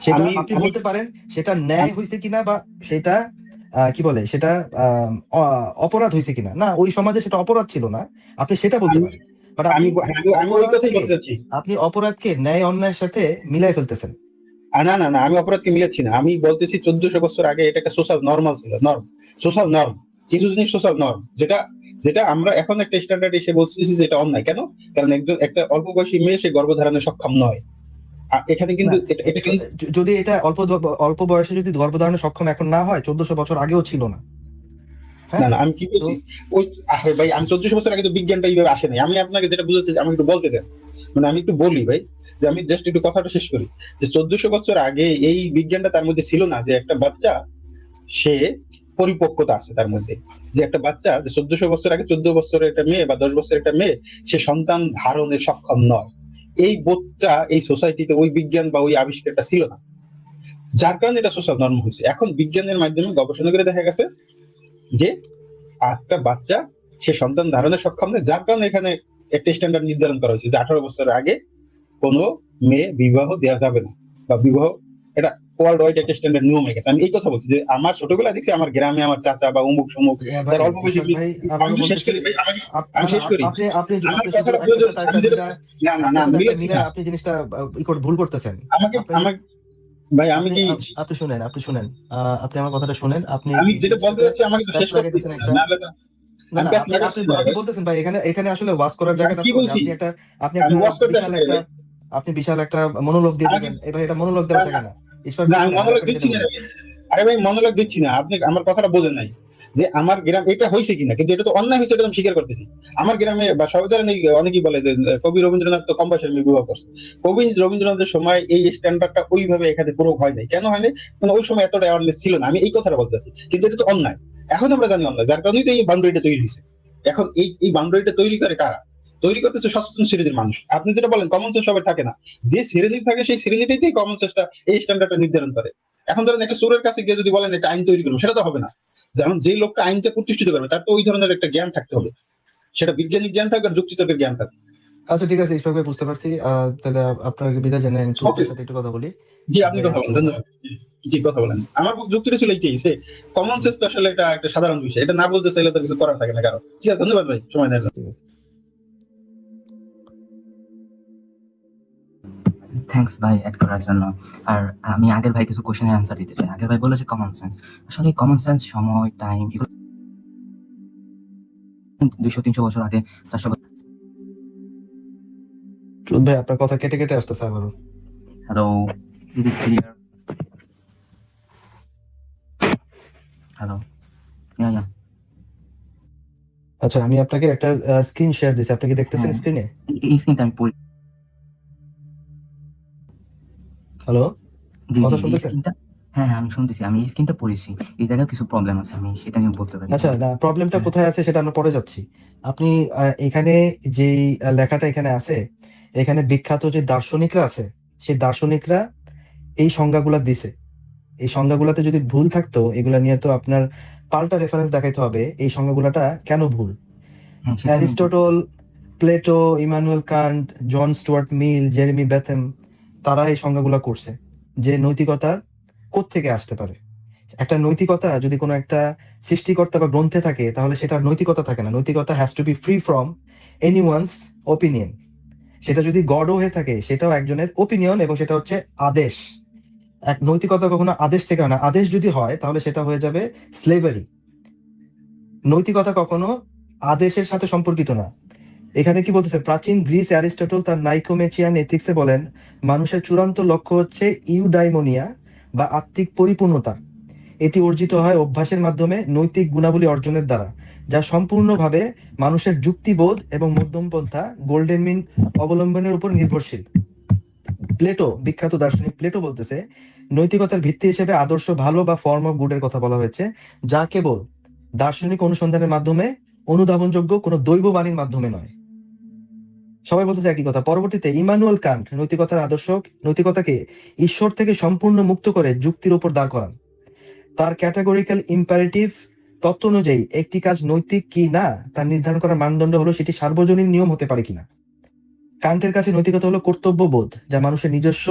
সেটা আমি আপনি আমি বলতে পারেন সেটা ন্যায় হয়েছে কিনা বা সেটা কি বলে সেটা অপরাধ হয়েছে কিনা, না ওই সমাজে সেটা অপরাধ ছিল না, আপনি সেটা বলতে আমি পারেন। বাট আপনি আমি ওই কথাই বলতে চাচ্ছি। অপরাধকে ন্যায় অন্যায়ের সাথে মিলাই ফেলতেছেন। না না না, আমি অপরাধকে মিলাচ্ছি না। আমি বলতেছি 1400 বছর আগে এটা একটা সোশ্যাল নর্মাল ছিল, নর্ম, সোশ্যাল নর্ম, কিছু জিনিস সোশ্যাল নর্ম, যেটা যেটা আমরা এখন একটা স্ট্যান্ডার্ড এসে বলতেছি যে এটা অন্যায়। কেন? কারণ একটা অল্প বয়সী মেয়ে সে গর্ভধারণে সক্ষম নয়। এখানে না কিন্তু এটা কিন্তু যদি এটা অল্প বয়সে যদি গর্ভধারণে সক্ষম এখন না হয় 1400 বছর আগেও ছিল না। না হ্যাঁ, না, আমি কি তো বলছি, ওই আরে ভাই, আমি 1400 বছর আগে তো বিজ্ঞানটা এইভাবে আসে নাই। আমি আপনাকে যেটা বুঝাচ্ছি আমি একটু বলতে দেন, মানে আমি একটু বলি ভাই, যে আমি জাস্ট একটু কথাটা শেষ করি। যে 1400 বছর আগে এই বিজ্ঞানটা তার মধ্যে ছিল না, যে একটা বাচ্চা সে পরিপক্কতা আছে তার মধ্যে, যে একটা বাচ্চা যে 1400 বছর আগে 14 বছরের একটা মেয়ে বা 10 বছরের একটা মেয়ে সে সন্তান ধারণে সক্ষম নয়, এই বোধটা এই সোসাইটিতে ওই বিজ্ঞান বা ওই আবিষ্কারটা ছিল না, যার কারণে এটা সোশ্যাল নর্ম হয়েছে। এখন বিজ্ঞানের মাধ্যমে গবেষণা করে দেখা গেছে যে একটা বাচ্চা সে সন্তান ধারণে সক্ষম নয়, যার কারণে এখানে একটা স্ট্যান্ডার্ড নির্ধারণ করা হয়েছে যে 18 বছরের আগে কোনো মেয়ে বিবাহ দেওয়া যাবে না, বা বিবাহ, এটা ওয়ার্ল্ড ওয়াইড একটা স্ট্যান্ডার্ড নিয়ম হয়ে গেছে। আমি এই কথা বলছি যে আমার ছোটবেলা দেখছি আমার গ্রামে আমার চাচা বা অমুক সমুক ভাই তার অল্প বয়সী ইশরাক ভাই আমি আবারও তো শেষ বলতেছি, করি ভাই, আমি শেষ করি। আপনি আপনি আমার আপনি শুধু কথাটা একটার প্রয়োজন, সাথে আমি একটা যেটা মিলায়, না না না একটার সাথে একটা মিলাচ্ছি না। মিলায় আপনি জিনিসটা ভুল করতেছেন। আমাকে আপনি আমাকে ভাই আমি আপনি কি আপনি শুনেন, আপনি আমার কথাটা শুনেন, আপনি আমি এই যেটা বলতে জিনিসটাতে যাচ্ছি আমাকে তো প্যাচ শেষ করতে লাগাইতেছেন দিতে একটা। হবে, নাহলে তো না আমি না প্যাস আপনি আপনি লাগাচ্ছি না আপনি ভাই। বলতেছেন ভাই, এখানে এখানে আসলে ওয়াজ করার আমি জায়গা না কি তো, যে বলছি, আপনি আমি একটা ওয়াশ করতে বিশাল আসি নাই একটা ভাই। মনোলগ দিয়ে আমাকে দিবেন। এবার এটা মনোলগ না দেওয়ার না জায়গা না। ইশফাক না, ভাই আমি শুনেন, আমি মনোলগ আপনাকে দিচ্ছি যেটা না বলি। রে। আরে ভাই মনোলগ দিচ্ছি না, আপনি আমার কথাটা বোঝেন নাই। যে আমার গ্রাম এটা হয়েছে কিনা, কিন্তু এটা তো অন্যায় হয়েছে, এটা তো আমি স্বীকার করতেছি। আমার গ্রামে বা সবাই জানেন, অনেকেই বলে যে কবি রবীন্দ্রনাথ তো কম বয়সের মেয়ে বিবাহ করছে। কবি রবীন্দ্রনাথের সময় এই স্ট্যান্ডার্ডটা ওইভাবে এখানে পুরো হয় নাই। কেন হয় নাই? কারণ ওই সময় এতটা অ্যাওয়ারনেস ছিল না। আমি এই কথাটা বলতে চাচ্ছি, কিন্তু এটা তো অন্যায়। এখন আমরা জানি অন্যায়, যার কারণেই তো এই বাউন্ডারিটা তৈরি হয়েছে। এখন এই বাউন্ডারিটা তৈরি করে কারা? তৈরি করতেছে সচেতন শ্রেণীর মানুষ। আপনি যেটা বলেন কমন সেন্স সবাই থাকে না, যে শ্রেণী থাকে সেই শ্রেণীটাই কমন সেন্সটা এই স্ট্যান্ডার্ডটা নির্ধারণ করে। এখন ধরেন একটা চোরের কাছে গিয়ে যদি বলেন একটা আইন তৈরি করবো, সেটা তো হবে না। যেমন যে লোকটা আইনটা প্রতিষ্ঠিত করবে তার তো ওই ধরনের একটা জ্ঞান থাকতে হবে, সেটা বৈজ্ঞানিক জ্ঞান থাকবে আর যুক্তিতর্কের জ্ঞান থাকবে। আচ্ছা ঠিক আছে ইশফাক ভাই, বুঝতে পারছি। তাহলে আপনাকে বিদায় জানাই, আমি ট্রুথ ওকে, ভাইয়ের সাথে একটু কথা বলি। জি ট্রুথ আপনি ভাই কথা আসছে বলেন, মনে হয়। ধন্যবাদ। জি কথা বলেন। আমার যুক্তিটা ছিল এইটাই যে কমন সেন্স তো আসলে এটা একটা সাধারণ বিষয়, এটা না বলতে চাইলে তো কিছু করার থাকে না কারো। ঠিক আছে, ধন্যবাদ ভাই সময় দেওয়ার জন্য। ঠিক আছে। থ্যাঙ্কস ভাই অ্যাড করার জন্য। আর আমি আগের ভাই কিছু কোশ্চেনের অ্যান্সার দিতে চাই। আগের ভাই বললো যে কমন সেন্স, আসলে কমন সেন্স, সময়, টাইম, এগুলো 200-300 বছর আগে, 400 বছর। ট্রুথ ভাই আপনার কথা কেটে কেটে আসতেছে আবারও। Hello, is it clear? Hello, yeah. আচ্ছা আমি আপনাকে একটা স্ক্রিন শেয়ার দিছি, আপনি কি দেখতেছেন হ্যাঁ, স্ক্রিনে? এই স্ক্রিনটা আমি পড়ি। হ্যালো, জি কথা জি, এই শুনতেছেন? স্ক্রিনটা, হ্যাঁ হ্যাঁ আমি শুনতেছি। আমি এই স্ক্রিনটা পড়েছি, এই জায়গায় কিছু প্রবলেম আছে, আমি সেটা নিয়ে বলতে পারি। আচ্ছা না, প্রবলেমটা হ্যাঁ কোথায় আছে সেটা আমরা পরে যাচ্ছি। আপনি এখানে যেই লেখাটা এখানে আছে, এখানে বিখ্যাত যে দার্শনিকরা আছে, সেই দার্শনিকরা এই সংজ্ঞাগুলা দিছে। এই সংজ্ঞাগুলাতে যদি ভুল থাকতো এগুলা নিয়ে তো আপনার পাল্টা রেফারেন্স দেখাইতে হবে এই সংজ্ঞাগুলাটা কেন ভুল। হ্যাঁ, সেটা আমি অ্যারিস্টটল, প্লেটো, ইমানুয়েল কান্ট, জন স্টুয়ার্ট মিল, জেরেমি বেথেম, তারা এই সংজ্ঞাগুলা করছে যে নৈতিকতার কোত্থেকে আসতে পারে। একটা নৈতিকতা যদি কোনো একটা সৃষ্টিকর্তা বা গ্রন্থে থাকে তাহলে সেটা নৈতিকতা থাকে না। নৈতিকতা has to be free from anyone's opinion. সেটা যদি গডও হয়ে থাকে সেটাও একজনের ওপিনিয়ন, এবং সেটা হচ্ছে আদেশ। এক নৈতিকতা কখনো আদেশ থেকে হয় না। আদেশ যদি হয় তাহলে সেটা হয়ে যাবে স্লেভারি। নৈতিকতা কখনো আদেশের সাথে সম্পর্কিত না। এখানে কি বলতেছে, প্রাচীন গ্রিস অ্যারিস্টটল তার নাইকোমেচিয়ান এথিক্সে বলেন মানুষের চূড়ান্ত লক্ষ্য হচ্ছে ইউডাইমোনিয়া বা আত্মিক পরিপূর্ণতা। এটি অর্জিত হয় অভ্যাসের মাধ্যমে নৈতিক গুণাবলী অর্জনের দ্বারা, যা সম্পূর্ণভাবে মানুষের যুক্তিবোধ এবং মধ্যমপন্থা গোল্ডেন মিন অবলম্বনের উপর নির্ভরশীল। প্লেটো, বিখ্যাত দার্শনিক প্লেটো বলতেছে নৈতিকতার ভিত্তি হিসেবে আদর্শ ভালো বা ফর্ম অফ গুডের কথা বলা হয়েছে, যা কেবল দার্শনিক অনুসন্ধানের মাধ্যমে অনুধাবনযোগ্য, কোনো দৈব বাণীর মাধ্যমে নয়। সবাই বলতেছে একই কথা। পরবর্তীতে ইমানুয়েল কান্ট নৈতিকতার আদর্শ নৈতিকতাকে ঈশ্বর থেকে সম্পূর্ণ মুক্ত করে যুক্তির উপর দাঁড় করান। তার ক্যাটাগরিক্যাল ইম্পারেটিভ তত্ত্ব অনুযায়ী একটি কাজ নৈতিক কি না তার নির্ধারণ করার মানদণ্ড হলো সেটি সার্বজনীন নিয়ম হতে পারে কিনা। কান্টের কাছে নৈতিকতা হলো কর্তব্যবোধ, যা মানুষের নিজস্ব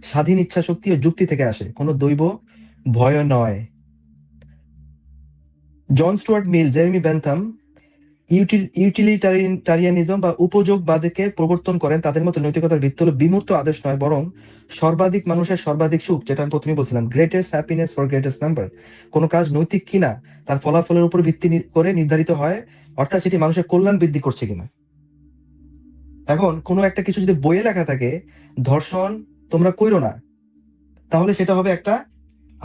স্বাধীন ইচ্ছা শক্তি ও যুক্তি থেকে আসে, কোনো দৈব ভয় নয়। John Stuart Mill, Jeremy Bentham utilitarianism বা উপযোগবাদকে প্রবর্তন করেন। তাদের মতো নৈতিকতার ভিত্তি হলো বিমূর্ত আদেশ নয়, বরং সর্বাধিক মানুষের সর্বাধিক সুখ, যেটা আমি প্রথমে বলছিলাম, greatest happiness for greatest number. কোনো কাজ নৈতিক কিনা তার ফলাফলের উপর ভিত্তি করে নির্ধারিত হয়, অর্থাৎ সেটি মানুষের কল্যাণ বৃদ্ধি করছে কিনা। এখন কোনো একটা কিছু যদি বইয়ে লেখা থাকে, ধর্ষণ তোমরা কইরো না, তাহলে সেটা হবে একটা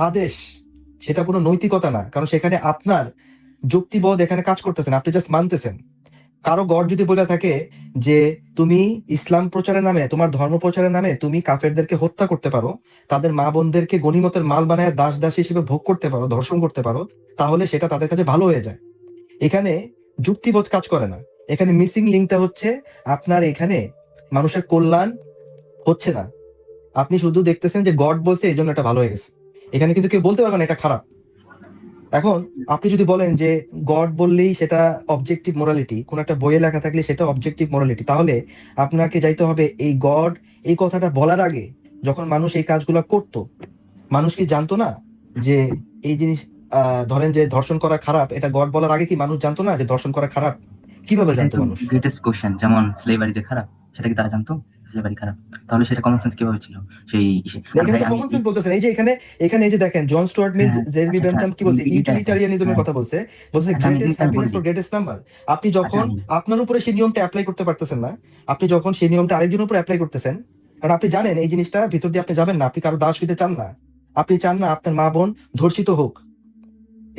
আদেশ, সেটা কোনো নৈতিকতা না, কারণ সেখানে আপনার যুক্তিবোধ এখানে কাজ করতেছেন, আপনি জাস্ট মানতেছেন। কারো গড় যদি বলে থাকে যে তুমি ইসলাম প্রচারের নামে, তোমার ধর্ম প্রচারের নামে তুমি কাফেরদেরকে হত্যা করতে পারো, তাদের মা বোনদেরকে গনিমতের মাল বানায় দাস দাসী হিসেবে ভোগ করতে পারো, ধর্ষণ করতে পারো, তাহলে সেটা তাদের কাছে ভালো হয়ে যায়। এখানে যুক্তিবোধ কাজ করে না। এখানে মিসিং লিঙ্কটা হচ্ছে আপনার এখানে মানুষের কল্যাণ হচ্ছে না, আপনি শুধু দেখতেছেন যে গড বলছে এই জন্য এটা ভালো হয়ে গেছে। এখানে কিন্তু কেউ বলতে পারবে না এটা খারাপ। এখন আপনি যদি বলেন যে গড বললেই সেটা অবজেক্টিভ মোরালিটি, কোন একটা বইয়ে লেখা থাকলে সেটা অবজেক্টিভ মোরালিটি, তাহলে আপনাকে যাইতে হবে এই গড এই কথাটা বলার আগে যখন মানুষ এই কাজগুলো করত, মানুষ কি জানতো না যে এই জিনিস ধরেন যে ধর্ষণ করা খারাপ, এটা গড বলার আগে কি মানুষ জানতো না যে ধর্ষণ করা খারাপ? কিভাবে জানতো মানুষ? গ্রেটেস্ট কোশ্চেন, যেমন স্লেভারি যে খারাপ, সেটা কি তারা জানতো স্লেভারি খারাপ? তাহলে সেটা কমন সেন্স কিভাবে ছিল সেই ইসে? আর এখানে ভাই তো আমি কমন সেন্স বলতেছেন। এই যে এখানে এখানে এই যে দেখেন জন স্টুয়ার্ট মিল, হ্যাঁ, জেরেমি আচ্ছা বেন্থাম কি বলছে, এইটা ইউটিলিটারিয়ানিজমের হ্যাঁ, কথা বলছে, বলছে আচ্ছা আমি গ্রেটেস্ট জিনিসটা বলে হ্যাপিনেস ফর দিই। Greatest number. আপনি আচ্ছা যখন আমি আপনার উপরে সেই নিয়মটা অ্যাপ্লাই করতে পারতেছেন না, আপনি যখন সেই নিয়মটা আরেকজনের উপর অ্যাপ্লাই করতেছেন, কারণ আপনি জানেন এই জিনিসটা ভিতর দিয়ে আপনি যাবেন না, আপনি কারো দাস হইতে চান না, আপনি চান না আপনার মা বোন ধর্ষিত হোক।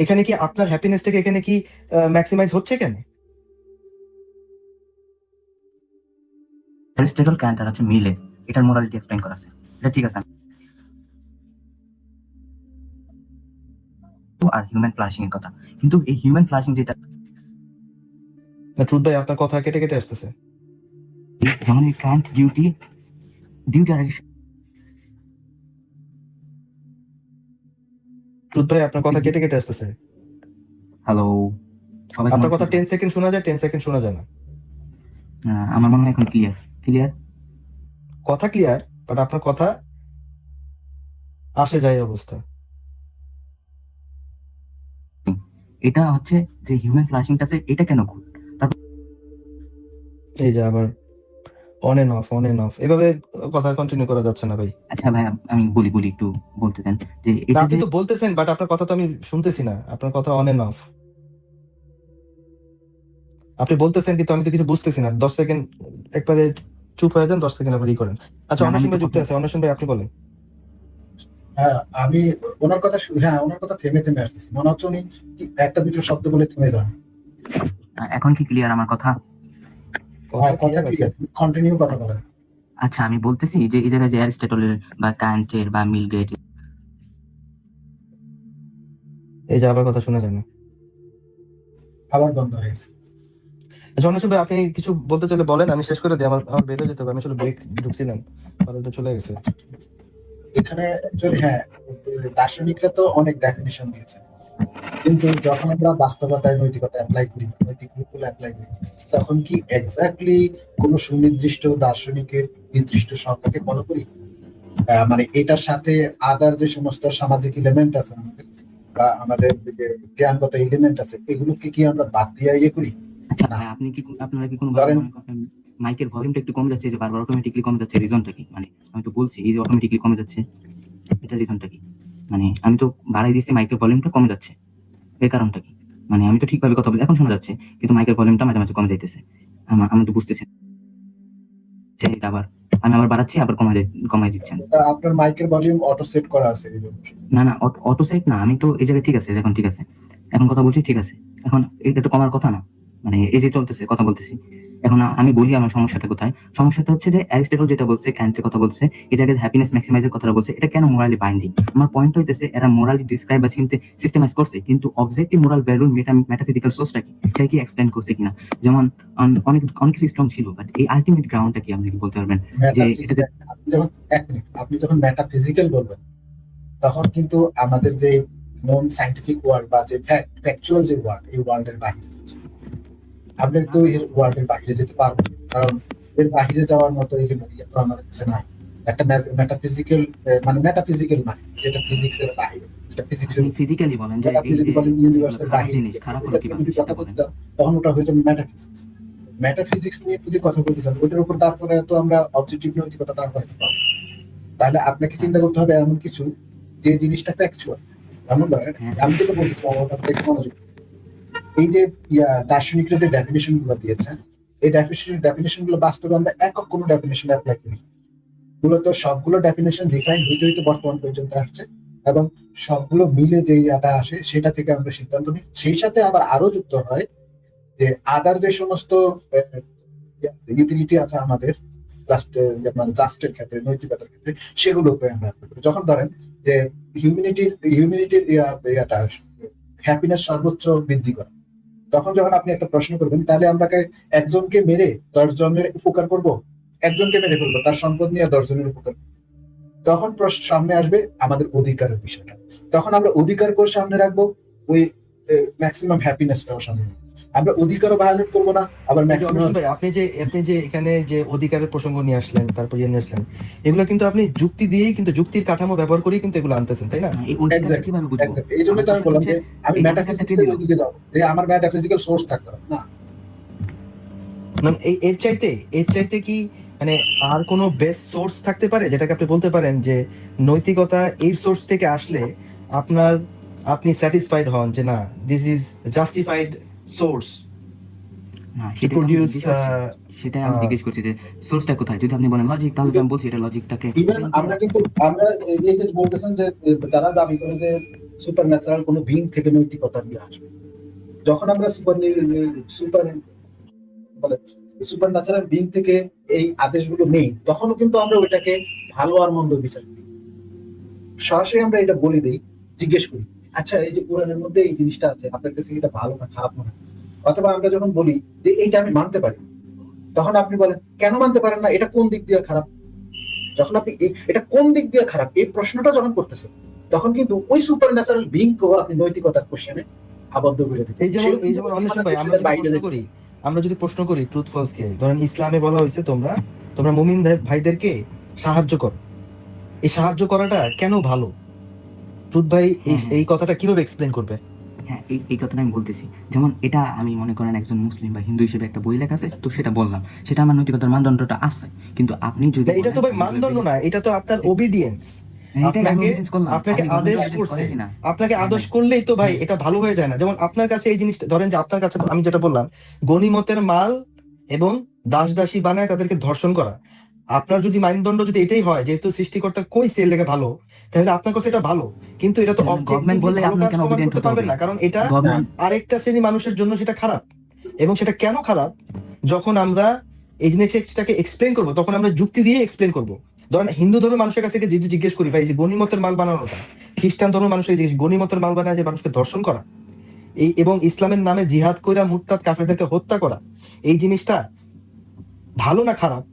এখানে কি আপনার হ্যাপিনেসটাকে এখানে কি ম্যাক্সিমাইজ হচ্ছে কেন? অ্যারিস্টটল, ক্যান্ট আর হচ্ছে মিলে এটার মোরালিটি এক্সপ্লেইন করা আছে, এটা ঠিক আছে। আর হিউম্যান ফ্লারিশিং এর কথা, কিন্তু এই হিউম্যান ফ্লারিশিং যেটা, ট্রুথ ভাই আপনার কথা কেটে কেটে আসতেছে। যেমন এই ক্যান্ট ডিউটি আর ট্রুথ ভাই আপনার কথা কেটে কেটে আসতেছে। হ্যালো সবাই, আপনার কথা 10 সেকেন্ড শোনা যায়, 10 সেকেন্ড শোনা যায় না। আমার মনে হয় এখন ক্লিয়ার। কথা ক্লিয়ার, বাট আপনার কথা আসে যায় অবস্থা। এটা হচ্ছে যে হিউম্যান ফ্লাশিংটা আছে, এটা কেন গুড? এই যে আবার অন এন্ড অফ এভাবে কথা কন্টিনিউ করা যাচ্ছে না ভাই। আচ্ছা ভাই আমি বলি একটু বলতে দেন যে না, এটা আপনি যে তো বলতেছেন বাট আপনার কথা তো আমি শুনতেছি না, আপনার কথা অন এন্ড অফ। আপনি বলতেছেন কিন্তু আমি তো কিছু বুঝতেছি না। 10 সেকেন্ড একবারে চুপ হয়ে যান, 10 সেকেন্ড আবার করেন। আচ্ছা, না, অনশন আমি ভাই তো যুক্ত আছে, অনশন ভাই আপনি বলেন। হ্যাঁ, আমি ওনার কথা ওনার কথা থেমে থেমে আসতেছি, মনে হচ্ছে উনি কি একটা দুটো শব্দ বলে থেমে যান। এখন কি ক্লিয়ার আমার কথা? কথা ক্লিয়ার আছে। ক্লিয়ার, কন্টিনিউ কথা বলেন। আচ্ছা আমি বলতেছি যে এই জায়গায় যে অ্যারিস্টটলের বা কান্টের বা মিলগ্রেড, এই যে আবার কথা শোনা যায় না। আবার বন্ধ হয়ে গেছে। আচ্ছা, অনশন ভাই আপনি কিছু বলতে চাইলে বলেন, আমি শেষ করে দিই, আমার বের হয়ে যেতে হবে, আমি আসলে ব্রেক ঢুকছিলাম, তাহলে তো চলে গেছে। এখানে অ্যাকচুয়ালি হ্যাঁ, দার্শনিকরা তো অনেক ডেফিনিশন দিয়েছে, কিন্তু যখন আমরা বাস্তবতায় নৈতিকতা অ্যাপ্লাই করি, নৈতিক রূপগুলো অ্যাপ্লাই করি, তখন কি এক্স্যাক্টলি কোন সুনির্দিষ্ট দার্শনিকের নির্দিষ্ট সংজ্ঞাকে ফলো করি? মানে এটার সাথে আদার যে সমস্ত সামাজিক এলিমেন্ট আছে আমাদের, বা আমাদের যে জ্ঞানগত এলিমেন্ট আছে, এগুলোকে কি আমরা বাদ দিয়ে ইয়ে করি? আচ্ছা না। ভাই আপনারা কি কোনো ধরেন মাইকের ভলিউমটা একটু কমে যাচ্ছে যে বারবার অটোমেটিকলি কমে যাচ্ছে, রিজনটা কি? মানে আমি তো বলছি এই যে অটোমেটিকলি কমে যাচ্ছে, এটা রিজনটা কি? মানে আমি তো বাড়াই দিচ্ছি, মাইকের ভলিউমটা কমে যাচ্ছে, এর কারণটা কি? মানে আমি তো ঠিকভাবে কথা বলি, এখন শোনা যাচ্ছে, কিন্তু মাইকের ভলিউমটা মাঝে মাঝে কমে যাইতেছে, আমি তো বুঝতেছি না। আবার আমি আবার বাড়াচ্ছি, আবার কমাই দিচ্ছেন। এটা আপনার মাইকের ভলিউম অটো সেট করা আছে এই জন্য। না অটো সেট না, আমি তো এই জায়গায় ঠিক আছে, এখন ঠিক আছে, এখন কথা বলছি ঠিক আছে, এখন এটা তো কমার কথা না, মানে এই যে চলতেছে কথা বলতেছি, এখন আমি বলি আমার সমস্যাটা কোথায়। সমস্যাটা হচ্ছে যে অ্যারিস্টটল যেটা বলছে, ক্যান্টের কথা বলছে, এই জায়গায় হ্যাপিনেস ম্যাক্সিমাইজের কথাটা বলছে, এটা কেন মোরালি বাইন্ডিং? আমার পয়েন্ট হইতেছে এরা মোরালি ডিসক্রাইব বা সিস্টেমাইজ করছে, কিন্তু অবজেক্টিভ মোরাল ভ্যালুর মেটাফিজিক্যাল সোর্সটা কি সেটা কি এক্সপ্লেইন করছে কিনা? যেমন অনেক অনেক কিছু স্ট্রং ছিল, বাট এই আলটিমেট গ্রাউন্ডটা কি আপনি কি বলতে পারবেন? যে এটা আপনি যখন মেটাফিজিক্যাল বলবেন তখন কিন্তু আমাদের যে নন সায়েন্টিফিক ওয়ার্ল্ড বা যে ফ্যাকচুয়াল যে ওয়ার্ল্ড, এই ওয়ার্ল্ডের বাইরে যাচ্ছে। আপনি তো এর ওয়ার্ল্ডের বাইরে যেতে পারবেন, কারণ এর বাইরে যাওয়ার মতো এলিমেন্ট তো আমাদের কাছে নাই। একটা মেটাফিজিক্যাল মানে যেটা ফিজিক্সের বাইরে, যেটা ফিজিক্সের ফিজিক্যালি বলেন যে এই যে ইউনিভার্সের খারাপ বাইরে জিনিস, খারাপ হলো কিভাবে যদি কথা সেটা বলতে বলেন। চান, তখন ওটা হয়ে যাবে মেটাফিজিক্স। মেটাফিজিক্স নিয়ে যদি কথা বলতে চান, ওটার উপর তারপরে তো আমরা অবজেক্টিভ নৈতিকতা তারপরে পাবো। তাহলে আপনাকে চিন্তা করতে হবে এমন কিছু যে জিনিসটা ফ্যাকচুয়াল। এমন ধরেন, আমি যেটা বলতেছি আপনাদের মনোযোগ, এই যে দার্শনিকরা যে ডেফিনেশন গুলো দিয়েছেন, এই ডেফিনেশন গুলো বাস্তবে আমরা একক কোনো ডেফিনেশন অ্যাপ্লাই করি। মূলত সবগুলো ডেফিনেশন রিফাইন হইতে হইতে বর্তমান পর্যন্ত আসছে, এবং সবগুলো মিলে যে ইয়াটা আসে সেটা থেকে আমরা সিদ্ধান্ত নিই। সেই সাথে আবার আরো যুক্ত হয় যে আদার যে সমস্ত ইউটিলিটি আছে আমাদের মানে জাস্টের ক্ষেত্রে, নৈতিকতার ক্ষেত্রে, সেগুলোকে আমরা apply করি। যখন ধরেন যে হিউম্যানিটির ইয়াটা হ্যাপিনেস সর্বোচ্চ বৃদ্ধি করে, তখন যখন আপনি একটা প্রশ্ন করবেন, তাহলে আমরা একজনকে মেরে 10 জনের উপকার করব, একজনকে মেরে ফেলবো, তার সম্পদ নিয়ে 10 জনের উপকার করবো। তখন সামনে আসবে আমাদের অধিকারের বিষয়টা। তখন আমরা অধিকার করে সামনে রাখবো, ওই ম্যাক্সিমাম হ্যাপিনেসটাও সামনে রাখবো। আমরা অধিকারও ভায়োলেট করবো না, আবার ম্যাক্সিমাম। ভাই, আপনি যে এখানে যে অধিকারের প্রসঙ্গ নিয়ে আসলেন, তারপর নিয়ে আসলেন, এগুলো কিন্তু আপনি যুক্তি দিয়েই, কিন্তু যুক্তির কাঠামো ব্যবহার করেই কিন্তু এগুলো আনতেছেন, তাই না? এই অধিকারটা এক্স্যাক্টলি, কিভাবে বুঝবো? এক্স্যাক্টলি। এই জন্য তো আমি বললাম যে আমি মেটাফিজিক্সের ওই দিকে যাবো, যে আমার মেটাফিজিক্যাল সোর্স থাকতে হবে না। এর চাইতে কি মানে আর কোনো বেস্ট সোর্স থাকতে পারে, যেটাকে আপনি বলতে পারেন যে নৈতিকতা এই সোর্স থেকে আসলে আপনি স্যাটিসফাইড হন যে না, দিস ইজ জাস্টিফাইড সোর্স না, টু প্রডিউস। সেটাই আমি জিজ্ঞেস করছি যে সোর্সটা কোথায়। যদি আপনি বলেন লজিক, তাহলে তো আমি বলছি এটা লজিকটাকে ইভেন আমরা এই যে বলতেছেন যে যারা দাবি করে যে সুপার ন্যাচারাল কোনো বিং থেকে নৈতিকতা নিয়ে আসবে, যখন আমরা সুপার ন্যাচারাল বিং থেকে এই আদেশগুলো নেই, তখনও কিন্তু আমরা ওইটাকে ভালো আর মন্দ বিচার দিই। সরাসরি আমরা এটা বলে দিই, জিজ্ঞেস করি, আচ্ছা এই যে কোরআনের মধ্যে এই জিনিসটা আছে, আপনার কাছে এটা ভালো না খারাপ মনে হয়? অথবা আমরা যখন বলি যে এইটা আমি মানতে পারি, তখন আপনি বলেন কেন মানতে পারেন না, এটা কোন দিক দিয়ে খারাপ? যখন আপনি এটা কোন দিক দিয়ে খারাপ এই প্রশ্নটা যখন করতেছেন, তখন কিন্তু ওই সুপার ন্যাচারাল বিং কেও আপনি নৈতিকতার কোশ্চেনে আবদ্ধ করে দিচ্ছেন। এই যেমন অন্বেষণ ভাই, আমরা যদি প্রশ্ন করি ট্রুথ ফলস কে, ধরেন ইসলামে বলা হয়েছে তোমরা মুমিন ভাইদেরকে সাহায্য করো, এই সাহায্য করাটা কেন ভালো? ট্রুথ ভাই এই কথাটা কিভাবে এক্সপ্লেইন করবে? হ্যাঁ, এই কথাটা আমি বলতেছি। যেমন এটা আমি মনে করেন একজন মুসলিম বা হিন্দু হিসেবে একটা বই লেখা আছে, তো সেটা বললাম, সেটা আমার নৈতিকতার মানদণ্ডটা আছে। কিন্তু আপনি যদি এটা তো ভাই মানদণ্ড না, এটা তো আপনার ওবিডিয়েন্স। আপনাকে আদেশ করলেই তো ভাই এটা ভালো হয়ে যায় না। যেমন আপনার কাছে এই জিনিসটা, ধরেন যে আপনার কাছে আমি যেটা বললাম, গনিমতের মাল এবং দাস দাসী বানায় তাদেরকে ধর্ষণ করা, আপনার যদি মানদণ্ড যদি এটাই হয়, যেহেতু সৃষ্টিকর্তা কই সেল লেগে ভালো, তাহলে আপনার কাছে এটা ভালো, কিন্তু এটা তো গভর্নমেন্ট বললে আপনি কেন অবিডিয়েন্ট হতে পারবেন না, কারণ এটা আরেকটা শ্রেণী মানুষের জন্য সেটা খারাপ। এবং সেটা কেন খারাপ, যখন আমরা এই জিনিসটাকে এক্সপ্লেন করবো, তখন আমরা যুক্তি দিয়ে এক্সপ্লেন করবো। ধরেন হিন্দু ধর্মের মানুষের কাছে যদি জিজ্ঞেস করি, ভাই যে গনিমতের মাল বানানোটা, খ্রিস্টান ধর্মের মানুষের গনিমতের মাল বানায় যে মানুষকে ধর্ষণ করা, এবং ইসলামের নামে জিহাদ কইরা মুরতাদ কাফেরদেরকে হত্যা করা, এই জিনিসটা ভালো না খারাপ?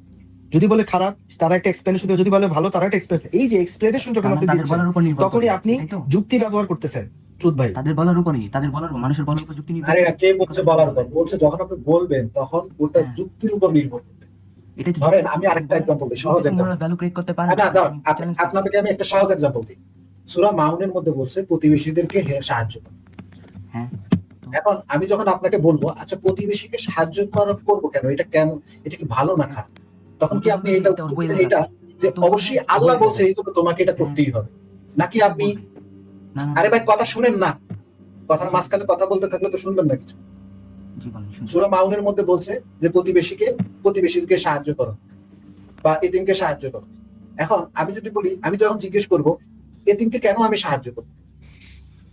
যদি বলে খারাপ, তারা একটা এক্সপ্লেনেশন দেবে, যদি বলে ভালো, তারা একটা এক্সপ্লেনেশন। এই যে এক্সপ্লেনেশন যখন আপনি দিচ্ছেন, তখনই আপনি যুক্তি ব্যবহার করতেছেন। ট্রুথ ভাই, তাদের বলার উপরই, মানুষের বলার উপর যুক্তি নির্ভর। আরে না, কে বলছে বলার উপর? বলছে যখন আপনি বলবেন তখন ওটা যুক্তির উপর নির্ভর করবে। ধরেন আমি আরেকটা एग्जांपल দিই, সহজ एग्जांपल। ভ্যালু ক্রিয়েট করতে পারে না, দাও আপনাকে আমি একটা সহজ एग्जांपल দিই। সূরা মাউনের মধ্যে বলছে প্রতিবেশীদেরকে সাহায্য করো। হ্যাঁ, এখন আমি যখন আপনাকে বলবো, আচ্ছা প্রতিবেশীকে সাহায্য করবো কেন, এটা কেন, এটা কি ভালো না খারাপ, তখন কি আপনি এটা যে অবশ্যই আল্লাহ বলছে এই জন্য তোমাকে এটা করতেই হবে, নাকি আপনি আরে ভাই কথা শুনেন না, কথার মাঝখানে কথা বলতে থাকলে তো শুনবেন না কিছু। সূরা মাউনের মধ্যে বলছে যে প্রতিবেশীকে সাহায্য করো বা এতিমকে সাহায্য করো। এখন আমি যদি বলি, আমি যখন জিজ্ঞেস করব এতিমকে কেন আমি সাহায্য করব,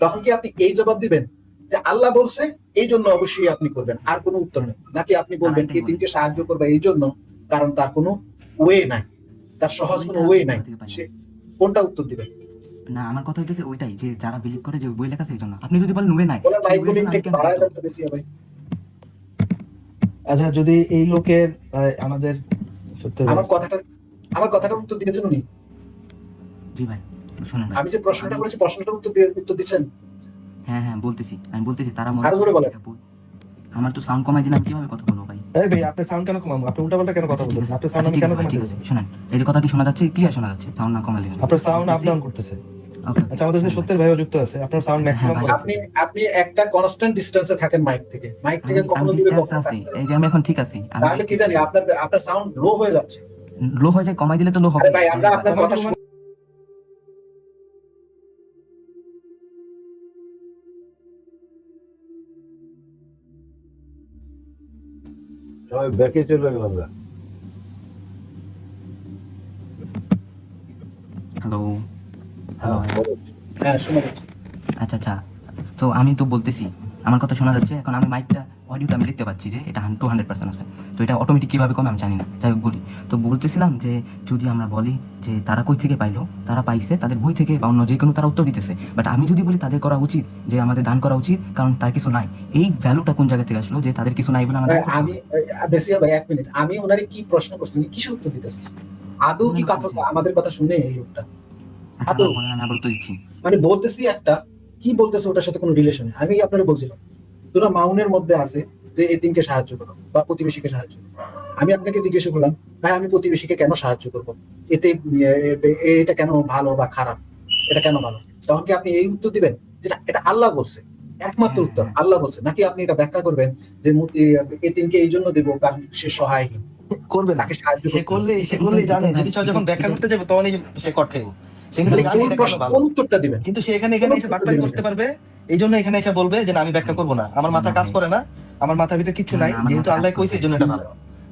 তখন কি আপনি এই জবাব দিবেন যে আল্লাহ বলছে এই জন্য অবশ্যই আপনি করবেন, আর কোনো উত্তর নেই। নাকি আপনি বলবেন এটাই এতিমকে সাহায্য করবে এই জন্য কারণ তার কোনো ওয়ে নাই, তার সহজ কোনো ওইটা ওয়ে কোথা নাই, থেকে পাইলেন? সে কোনটা উত্তর দিবেন? না, আমার কথা হইতেছে ওইটাই যে যারা বিলিভ করে যে বই লেখা আছে এই জন্য। আপনি যদি বলেন ওয়ে নাই, ওনার সেই মাইক ওয়ের ভলিউমটা জন্য আমি একটু কেন বাড়ায় করতে দেন তো বেশি হবে। আচ্ছা, যদি এই লোকের আমাদের সত্যি আমার কথাটার উত্তর দিয়েছেন উনি? জি ভাই, শোনেন ভাই, আমি যে প্রশ্নটা করেছি প্রশ্নটার উত্তর দিচ্ছেন? হ্যাঁ হ্যাঁ বলতেছি, আমি বলতেছি তারা আরো জোরে বলেন। আমার তো সাউন্ড কমাই দিলাম, কিভাবে কথা বলবো ভাই? এই ভাই, আপনি সাউন্ড কেন কমাবো? আপনি উল্টাপাল্টা কেন কথা আচ্ছা, ঠিক বলতেছেন? আছে। আপনার সাউন্ড আচ্ছা, আমি ঠিক কেন আছে ভাই, কমাতে ঠিক যাবো? আছে। শোনেন, এই যে কথা কি শোনা যাচ্ছে, ক্লিয়ার শোনা যাচ্ছে, সাউন্ড না কমালে আপনার সাউন্ড আপ ডাউন করতেছে। ওকে, আচ্ছা, আমাদের সাথে সত্যের ভাইও যুক্ত আছে, আপনার সাউন্ড ম্যাক্সিমাম হ্যাঁ, কত? আপনি একটা কনস্ট্যান্ট ডিসটেন্সে থাকেন মাইক থেকে আমি কখনো দূরে ডিসটেন্স কখনো আছি, কাছে। এই যে আমি এখন ঠিক আছি। আমি তাহলে কি জানি আপনার সাউন্ড লো হয়ে যাচ্ছে। লো হয়ে যায়, কমাই দিলে তো লো হবে। আরে ভাই, আমরা আপনার কথা সবাই ব্যাকে চলে গেলাম আমরা। Hello hello. হ্যাঁ শোনা যাচ্ছে। আচ্ছা আচ্ছা, তো আমি তো বলতেছি আমার কথা শোনা যাচ্ছে। এখন আমি মাইকটা অডিওটা আমি দেখতে পাচ্ছি যে এটা 200% আছে, তো এটা অটোমেটিক কিভাবে কমে আমি জানি না। যাই হোক বলি, তো বলতেছিলাম যে যদি আমরা বলি যে তারা কই থেকে পাইলো, তারা পাইছে তাদের বই থেকে বা অন্য যে কোনো, তারা উত্তর দিতেছে। বাট আমি যদি বলি তাদের করা উচিত, যে আমাদের দান করা উচিত কারণ তার কিছু নাই, এই ভ্যালুটা কোন জায়গা থেকে আসলো যে তাদের কিছু নাই বলে আমাদের ভাই, আমি বেশি ভাই 1 মিনিট, আমি ওনারে কি প্রশ্ন করছি, উনি কিসে উত্তর দিতেছেন? আদৌ কি কথা আমাদের কথা শুনে এই লোকটা? আচ্ছা আদৌ? বলেন, আমি আবার উত্তর দিচ্ছি। মানে বলতেছি একটা, কি বলতেছে ওটার সাথে কোনো রিলেশন নেই। আমি আপনারে বলছিলাম তোরা মাউনের মধ্যে আছে যে এতিমকে সাহায্য করো বা প্রতিবেশীকে সাহায্য করো। আমি আপনাকে জিজ্ঞেস করলাম ভাই আমি প্রতিবেশীকে কেন সাহায্য করব, এতে এটা কেন ভালো বা খারাপ, এটা কেন ভালো? তখন কি আপনি এই উত্তর দিবেন যেটা এটা আল্লাহ বলছে, একমাত্র উত্তর আল্লাহ বলছে, নাকি আপনি এটা ব্যাখ্যা করবেন যে এতিমকে এই জন্য দেবো কারণ সে সহায়হীন, করবে না, তাকে সাহায্য সে করলেই জানে, যদি সে যখন ব্যাখ্যা করতে যাবে তখনই সে কট খাইব। সে কিন্তু জানে এটা কেন ভালো, কোন উত্তরটা দিবেন? কিন্তু সে এখানে এসে বাটপারি করতে পারবে। এই জন্য এখানে এসে বলবে যে না, আমি ব্যাখ্যা করবো না, আমার মাথা কাজ করে না, আমার মাথার ভিতরে কিছু নাই, যেহেতু আল্লাহ কইছে এই জন্য এটা ভালো।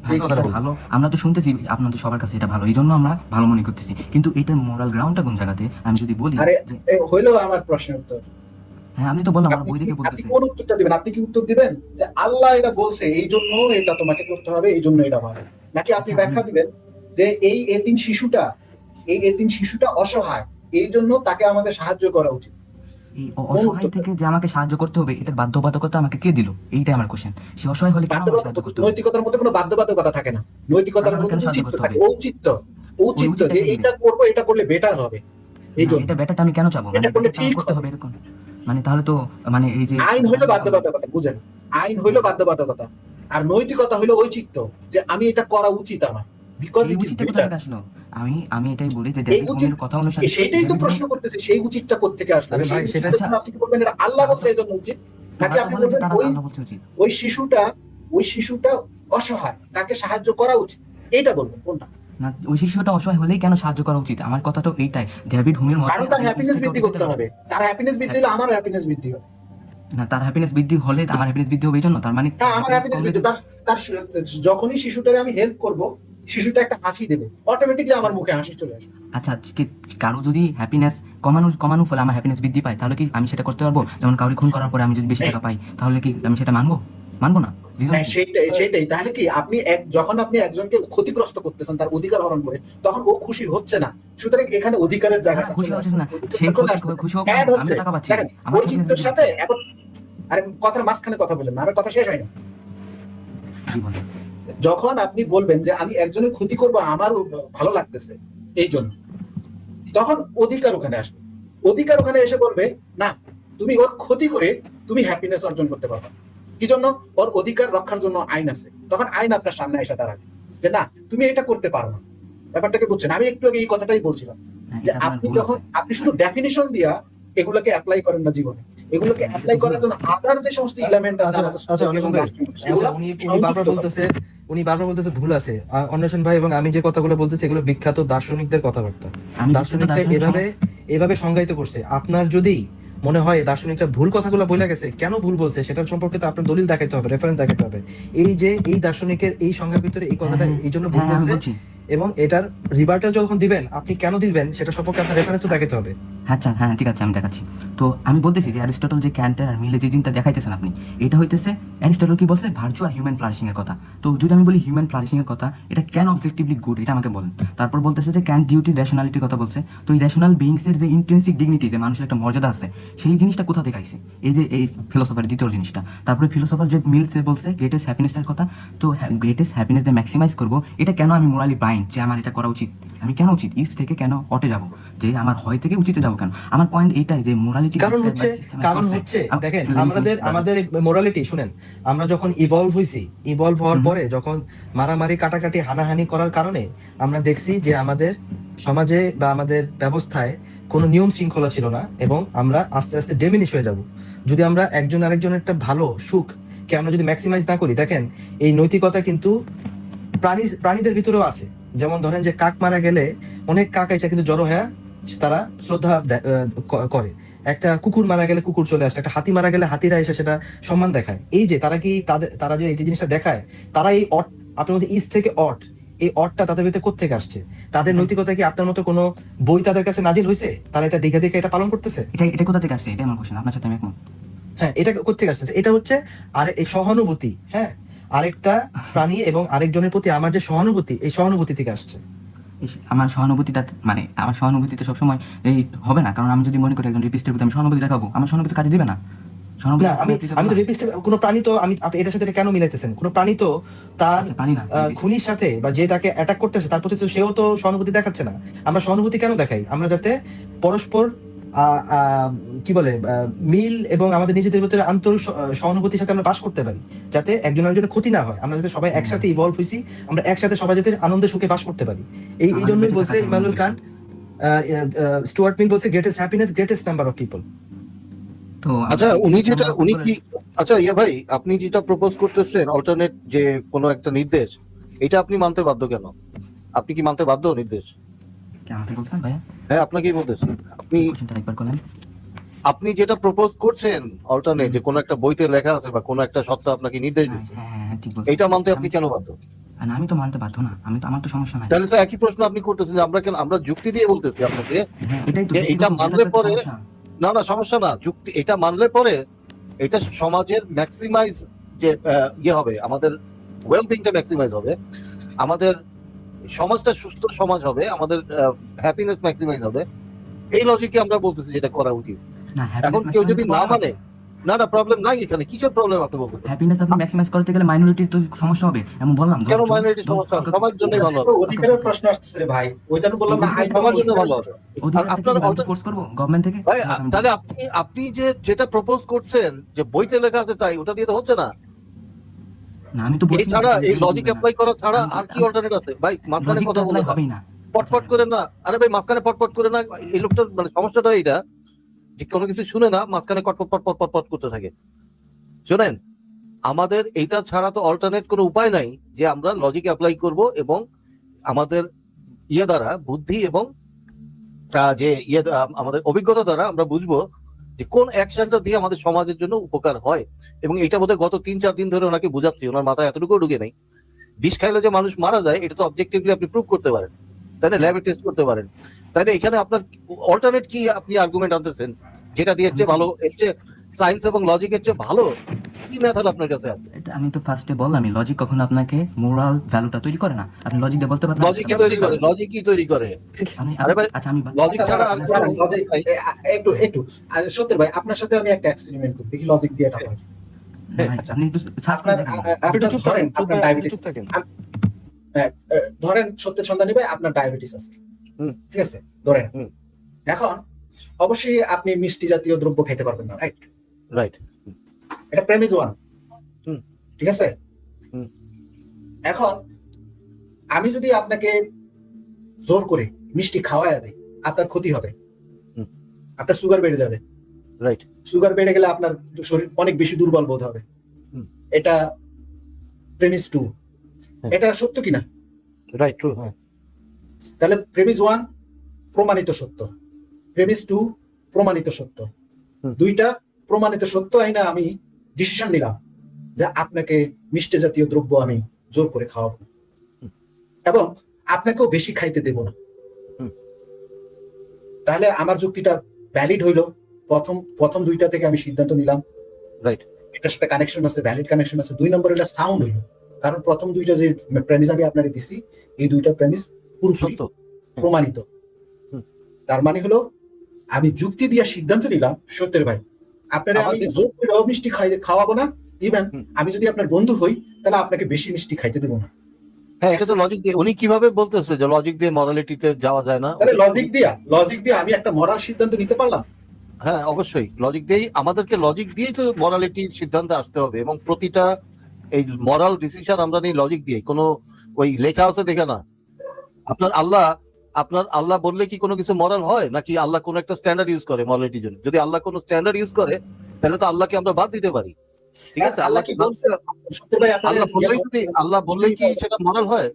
সেই কথাটা বলবো। ভালো, আমরা তো শুনতেছি আপনাদের সবার কাছে এটা ভালো, এই জন্য আমরা ভালো মনে করতেছি। কিন্তু এটার মোরাল গ্রাউন্ডটা কোন জায়গাতে আমি যদি বলি আরে যে হইলো আমার প্রশ্নের উত্তর। হ্যাঁ, আমি তো বললাম আমার আপনি বই দেখে আপনি বলতেছি। কোন উত্তরটা দিবেন? আপনি কি উত্তর দিবেন যে আল্লাহ এটা বলছে এই জন্য এটা তোমাকে করতে হবে, এই জন্য এটা ভালো, নাকি আপনি ব্যাখ্যা দিবেন যে এই এতিম শিশুটা অসহায় এই জন্য তাকে আমাদের সাহায্য করা উচিত? এই অসহায় থেকে যে আমাকে সাহায্য করতে হবে, এটার বাধ্যবাধকতা আমাকে কে দিল? এইটাই আমার কোশ্চেন। সে অসহায় হলে কেন আমাকে সাহায্য করতে হবে? নৈতিকতার মধ্যে কোনো বাধ্যবাধকতা থাকে না, নৈতিকতার আমাকে মধ্যে কেন সাহায্য উচিত করতে থাকে, হবে? ঔচিত্য যে এটা করবো, এটা করলে বেটার হবে, এই না, জন্য এটা ব্যাটারটা আমি কেন চাবো? মানে এটা করলে ব্যাটারটা আমার ঠিক করতে হবে। হবে এরকম? মানে তাহলে তো মানে এই যে আইন হইলো বাধ্যবাধকতা, বুঝেন? আইন হইলো বাধ্যবাধকতা, আর নৈতিকতা হইলো ঔচিত্য, যে আমি এটা করা উচিত আমার, বিকজ এই ইট ইজ উচিতটা কোথা বেটার। থেকে আসলো? আমি এটাই বলি যে এই ডেভিড উচিত হোমের কথা অনুসারে সেটাই তো ডেভিড প্রশ্ন করতেছি, সেই উচিতটা কোত্থেকে আসলো? আরে ভাই, সেই সেটা উচিতটা আপনি কি বলবেন এটা আল্লাহ বলছে এই জন্য উচিত, নাকি আপনি হোম বলবেন তারা ওই আল্লাহ বলছে উচিত? ওই শিশুটা অসহায়, তাকে সাহায্য করা উচিত, এইটা বলবেন কোনটা? না, ওই শিশুটা অসহায় হলেই কেন সাহায্য করা উচিত? আমার কথা তো এইটাই, ডেভিড হোমের মতে কারণ তার হ্যাপিনেস বৃদ্ধি করতে হবে, তার হ্যাপিনেস বৃদ্ধি হলে আমার হ্যাপিনেস বৃদ্ধি হবে। না, তার হ্যাপিনেস বৃদ্ধি হলে আমার হ্যাপিনেস বৃদ্ধি হবে এই জন্য, তার মানে হ্যাঁ, আমার হ্যাপিনেস বৃদ্ধি, তার যখনই শিশুটাকে আমি হেল্প করব, শিশুটা একটা হাসি দেবে, অটোমেটিকলি আমার মুখে হাসি চলে আসবে। আচ্ছা, কারো যদি হ্যাপিনেস কমানো ফলে আমার হ্যাপিনেস বৃদ্ধি পায়, তাহলে কি আমি সেটা করতে পারবো? যেমন কাউকে খুন করার পরে আমি যদি বেশি টাকা পাই, তাহলে কি আমি সেটা মানবো না? হ্যাঁ, সেটাই। তাহলে কি আপনি যখন আপনি একজনকে ক্ষতিগ্রস্ত করতেছেন তার অধিকার হরণ করে, তখন ও খুশি হচ্ছে না, সুতরাং এখানে অধিকারের জায়গাটা খুশি হচ্ছে না, সে খুশি হোক, Add আমি হচ্ছে। টাকা পাচ্ছি, দেখেন, আমার ঔচিত্যের সাথে এখন আরে কথার মাঝখানে কথা বললেন না, আমার কথা শেষ হয়নি। জীবন যখন আপনি বলবেন যে আমি একজনের ক্ষতি করব আমার ভালো লাগতেছে এই জন্য, তখন অধিকার ওখানে আসবে। অধিকার ওখানে এসে বলবে না, তুমি ওর ক্ষতি করে তুমি হ্যাপিনেস অর্জন করতে পারবে। কি জন্য? ওর অধিকার রক্ষার জন্য আইন আছে, তখন আইন আপনার সামনে এসে দাঁড়াবে যে না, তুমি এটা করতে পারো না। ব্যাপারটাকে বুঝছেন? আমি একটু আগে এই কথাটাই বলছিলাম যে আপনি যখন আপনি শুধু ডেফিনিশন দিয়া এগুলোকে অ্যাপ্লাই করেন না জীবনে, এগুলোকে অ্যাপ্লাই করার জন্য আদার যে সমস্ত এলিমেন্ট আছে আমাদের আচ্ছা, অন্বেষণ ভাই, উনি বারবার বলতেছে ভুল আছে। অন্বেষণ ভাই এবং আমি যে কথাগুলো বলতেছি এগুলো বিখ্যাত দার্শনিকদের কথাবার্তা, দার্শনিকরা এভাবে সংজ্ঞায়িত করছে। আপনার যদি মনে হয় দার্শনিকরা ভুল কথাগুলো বলে গেছে, কেন ভুল বলছে সেটার সম্পর্কে তো আপনার দলিল দেখাইতে হবে, রেফারেন্স দেখাইতে হবে। এই যে এই দার্শনিকের এই সংজ্ঞার ভিতরে এই কথাটা এই জন্য ভুল বলছে, এবং এটার রিভার্টাল যখন দিবেন আপনি কেন দিবেন সেটা সম্পর্কে আপনার রেফারেন্সও দেখাতে হবে। আচ্ছা হ্যাঁ ঠিক আছে, আমি দেখাচ্ছি। তো আমি বলতেছি যে অ্যারিস্টটল যে ক্যান্টের আর মিলে যে জিনিসটা দেখাইতেছেন আপনি, এটা হইতেছে অ্যারিস্টটল কি বলছে, ভার্চুয়াল হিউম্যান ফ্লারিশিং এর কথা। তো যদি আমি বলি হিউম্যান ফ্লারিশিং এর কথা, এটা কেন অবজেক্টিভলি গুড এটা আমাকে বলেন। তারপর বলতেছে যে ক্যান্ট ডিউটি রেশনালিটির কথা বলছে। তো এই রেশনাল বিংস এর যে ইন্টেন্সিক ডিগনিটি, যে মানুষের একটা মর্যাদা আছে, সেই জিনিসটা কোথা থেকে আইছে, এই যে এই ফিলোসফার দ্বিতীয় জিনিসটা। তারপরে ফিলোসফার যে মিলস বলছে গ্রেটেস্ট হ্যাপিনেস এর কথা। তো গ্রেটেস্ট হ্যাপিনেস যে ম্যাক্সিমাইজ করবো, এটা কেন আমি মোরালি বাইন্ড যে আমার এটা করা উচিত, আমি কেন উচিত ইস থেকে কেন অটে যাব, যে আমার হয় থেকে উচিতে যাবো কেন। আমার পয়েন্ট এইটাই যে মোরালিটি কারণ হচ্ছে দেখেন আমাদের মোরালিটি শুনেন, আমরা যখন ইভলভ হওয়ার পরে যখন মারামারি কাটাকাটি হানাহানি করার কারণে আমরা দেখছি যে আমাদের সমাজে বা আমাদের ব্যবস্থায় কোনো নিয়ম শৃঙ্খলা ছিল না, এবং আমরা আস্তে আস্তে ডেমিনিশ হয়ে যাব যদি আমরা একজন আরেকজনের একটা ভালো সুখ কে আমরা যদি ম্যাক্সিমাইজ না করি। দেখেন এই নৈতিকতা কিন্তু প্রাণীদের ভিতরেও আছে। যেমন ধরেন যে কাক মারা গেলে অনেক কাক এসে কিন্তু জড়ো হয়ে তারা শ্রদ্ধা করে, একটা কুকুর মারা গেলে কুকুর চলে আসে, একটা হাতি মারা গেলে হাতিরা এসে সেটা সম্মান দেখায়। এই যে তারা যে এই জিনিসটা দেখায়, তারা এই আপনার মধ্যে ইস থেকে এই অটটা তাদের ভিতরে কোত্থেকে আসছে? তাদের নৈতিকতা কি আপনার মতো কোনো বই তাদের কাছে নাজিল হয়েছে, তারা এটা দেখে দেখে এটা পালন করতেছে? এটা কোথা থেকে আসছে, এটা আমার কোশ্চেন, আপনার সাথে আমি একমত। হ্যাঁ, এটা কোত্থেকে আসতেছে? এটা হচ্ছে আর এই সহানুভূতি, হ্যাঁ, আরেকটা প্রাণী এবং আরেকজনের প্রতি আমার যে সহানুভূতি, এই সহানুভূতি থেকে আসছে। আমার সহানুভূতিটা মানে আমার সহানুভূতিতে সবসময় এই হবে না, কারণ আমি যদি মনে করি একজন রেপিস্টের প্রতি আমি সহানুভূতি দেখাবো, আমার সহানুভূতি কাজে দিবে না। না, আমি তো রেপিস্ট কোনো প্রাণী তো আপনি এটার সাথে কেন মিলাইতেছেন? কোনো প্রাণী তো তার পারি না খুনির সাথে বা যে তাকে অ্যাটাক করতেছে তার প্রতি তো সেও তো সহানুভূতি দেখাচ্ছে না। আমরা সহানুভূতি কেন দেখাই? আমরা যাতে পরস্পর কি বলে মিল এবং আমাদের নিজেদের ভিতরে আন্তরিক সহানুভূতির সাথে আমরা বাস করতে পারি, যাতে একজন আরেকজনের ক্ষতি না হয়। আমরা যাতে সবাই একসাথে ইভলভ হইছি, আমরা একসাথে সবাই যাতে আনন্দে সুখে বাস করতে পারি। এই জন্যই বলছে ইমানুয়েল কান্ট, স্টুয়ার্ট মিল বলছে greatest happiness greatest number of people. তো আচ্ছা উনি কি আচ্ছা ভাই, আপনি যেটা প্রপোজ করতেছেন অল্টারনেট যে কোনো একটা নির্দেশ, এটা আপনি মানতে বাধ্য কেন? আপনি কি মানতে বাধ্য নির্দেশ? কি আমাকে বলছেন ভাইয়া? হ্যাঁ, আপনাকেই বলতেছেন। কোশ্চেনটা একবার বলেন। আপনি যেটা প্রপোজ করছেন অল্টারনেট, যে কোনো একটা বইতে লেখা আছে বা কোনো একটা সত্তা আপনাকে নির্দেশ দিচ্ছে, হ্যাঁ ঠিক বলছেন। এটা মানতে আপনি কেন বাধ্য? না আমি তো মানতে বাধ্য না, আমার তো সমস্যা নাই। তাহলে তো একই প্রশ্ন আপনি করতেছেন যে আমরা যুক্তি দিয়ে বলতেছি আপনাকে এটাই তো, যে এটা মানলে পরে না সমস্যা না, যুক্তি এটা মানলে পরে এটা সমাজের ম্যাক্সিমাইজ যে হবে, আমাদের ওয়েলবিংটা ম্যাক্সিমাইজ হবে, আমাদের সমাজটা সুস্থ সমাজ হবে, আমাদের হ্যাপিনেস ম্যাক্সিমাইজ হবে। এই লজিকে আমরা বলতেছি যেটা করা উচিত। এখন কেউ যদি না মানে, না প্রবলেম নাই, এখানে কিসের প্রবলেম আছে বলতে? হ্যাপিনেস আপনি ম্যাক্সিমাইজ করতে গেলে মাইনরিটির তো সমস্যা হবে, এমন বললাম। কেন মাইনরিটির সমস্যা হবে? সবার জন্যই ভালো হবে। অধিকারের প্রশ্ন আসছে রে ভাই, ওই জন্য বললাম না আইন সবার জন্য ভালো হবে। আপনার ফোর্স করব গভর্নমেন্ট থেকে। ভাই তাহলে আপনি যেটা প্রপোজ করছেন যে বইতে লেখা আছে তাই, ওটা দিয়ে তো হচ্ছে না। না আমি তো বলছি এছাড়া এই লজিক অ্যাপ্লাই করা ছাড়া আর কি অল্টারনেট আছে? ভাই মাঝখানে কথা বলে হবেই না, পটপট করে না। আরে ভাই মাঝখানে পটপট করে না, এই লোকটার মানে সমস্যাটা এইটা যে কোনো কিছু শুনে না, মাঝখানে পট করতে থাকে। শোনেন, আমাদের এইটা ছাড়া তো অল্টারনেট কোনো উপায় নাই যে আমরা লজিক অ্যাপ্লাই করব এবং আমাদের দ্বারা বুদ্ধি এবং যে আমাদের অভিজ্ঞতা দ্বারা আমরা বুঝবো যে কোন অ্যাকশনটা দিয়ে আমাদের সমাজের জন্য উপকার হয়। এবং এটা বোধহয় গত 3-4 দিন ধরে ওনাকে বোঝাচ্ছি, ওনার মাথায় এতটুকু ঢুকে নেই। বিষ খাইলে যে মানুষ মারা যায় এটা তো অবজেক্টিভলি আপনি প্রুভ করতে পারেন, তাই না? ল্যাবে টেস্ট করতে পারেন, তাই না? এখানে আপনার অল্টারনেট কি আপনি আর্গুমেন্ট আনতেছেন যেটা দিয়ে চেয়ে ভালো, এর চেয়ে সায়েন্স এবং লজিকের চেয়ে ভালো কি মেথড আপনার কাছে আছে? এটা আমি তো ফার্স্টে বললাম, লজিক কখনো আপনাকে মোরাল ভ্যালুটা তৈরি করে না। আপনি লজিক দিয়ে বলতে পারবেন লজিক কি তৈরি করে? আরে ভাই আচ্ছা আমি লজিক ছাড়া আর একটু আর সত্যি ভাই আপনার সাথে আমি একটা এক্সপেরিমেন্ট করি, দেখি লজিক দিয়ে এটা হয়। আপনি একটু সার্চ করে দেখেন। আপনি চুপ করেন, আপনার ডায়াবেটিস থাকেন, ধরেন সত্যের সন্ধানী ভাই আপনার ডায়াবেটিস আছে, ঠিক আছে ধরেন। এখন অবশ্যই আপনি মিষ্টি জাতীয় দ্রব্য খেতে পারবেন না, রাইট? এটা প্রেমিস 1, ঠিক আছে? এখন আমি যদি আপনাকে জোর করে মিষ্টি খাওয়ায় দেই, আপনার ক্ষতি হবে, আপনার সুগার বেড়ে যাবে, রাইট? সুগার বেড়ে গেলে আপনার শরীর অনেক বেশি দুর্বল বোধ হবে। এটা প্রেমিস 2, এটা সত্য কিনা? Right, true. হ্যাঁ, তাহলে প্রেমিস 1 প্রমাণিত সত্য, প্রেমিস 2 প্রমাণিত সত্য, দুইটা প্রমাণিত সত্য আইনা আমি ডিসিশন নিলাম যে আপনাকে মিষ্টি জাতীয় দ্রব্য আমি জোর করে খাওয়াবো। এবং আপনাকেও বেশি খাইতে দেব না। হুম। তাহলে আমার যুক্তিটা ভ্যালিড হইলো। প্রথম দুইটা থেকে আমি সিদ্ধান্ত নিলাম, রাইট। এটার সাথে কানেকশন আছে, ভ্যালিড কানেকশন আছে। 2 নম্বর হলো সাউন্ড হইলো, কারণ প্রথম দুইটা যে প্রেমিস আমি আপনাকে দিছি, এই দুইটা প্রেমিস পুরোপুরি সত্য। প্রমাণিত। হুম। তার মানে হলো আমি যুক্তি দিয়ে সিদ্ধান্ত নিলাম, সত্যের ভাই আপনারা আমি আমাদের- জোর করে মিষ্টি খাওয়াবো না। ইভেন হুম। আমি যদি আপনার বন্ধু হই, তাহলে আপনাকে বেশি মিষ্টি খাইতে দেবো না। হ্যাঁ, এটা তো লজিক দিয়ে উনি কিভাবে বলতেছে যে লজিক দিয়ে মরালিটিতে যাওয়া যায় না? তাহলে লজিক দিয়ে আমি একটা মরাল সিদ্ধান্ত নিতে পারলাম। হ্যাঁ, অবশ্যই লজিক দিয়েই আমাদেরকে লজিক দিয়েই তো মরালিটির সিদ্ধান্তে আসতে হবে, এবং প্রতিটা এই মরাল ডিসিশন আমরা নিই লজিক দিয়ে, কোনো ওই লেখা আছে দেখে না। আপনার আল্লাহ বললে কি কোনো কিছু মরাল হয়, নাকি আল্লাহ কোনো একটা স্ট্যান্ডার্ড ইউজ করে মরালিটির জন্য? যদি আল্লাহ কোনো স্ট্যান্ডার্ড ইউজ করে, তাহলে তো আল্লাহকে আমরা বাদ দিতে পারি, ঠিক আছে? আল্লাহ কি বলছে? সত্যের ভাই আপনারা আল্লাহ বললেই কি সেটা মরাল হয়?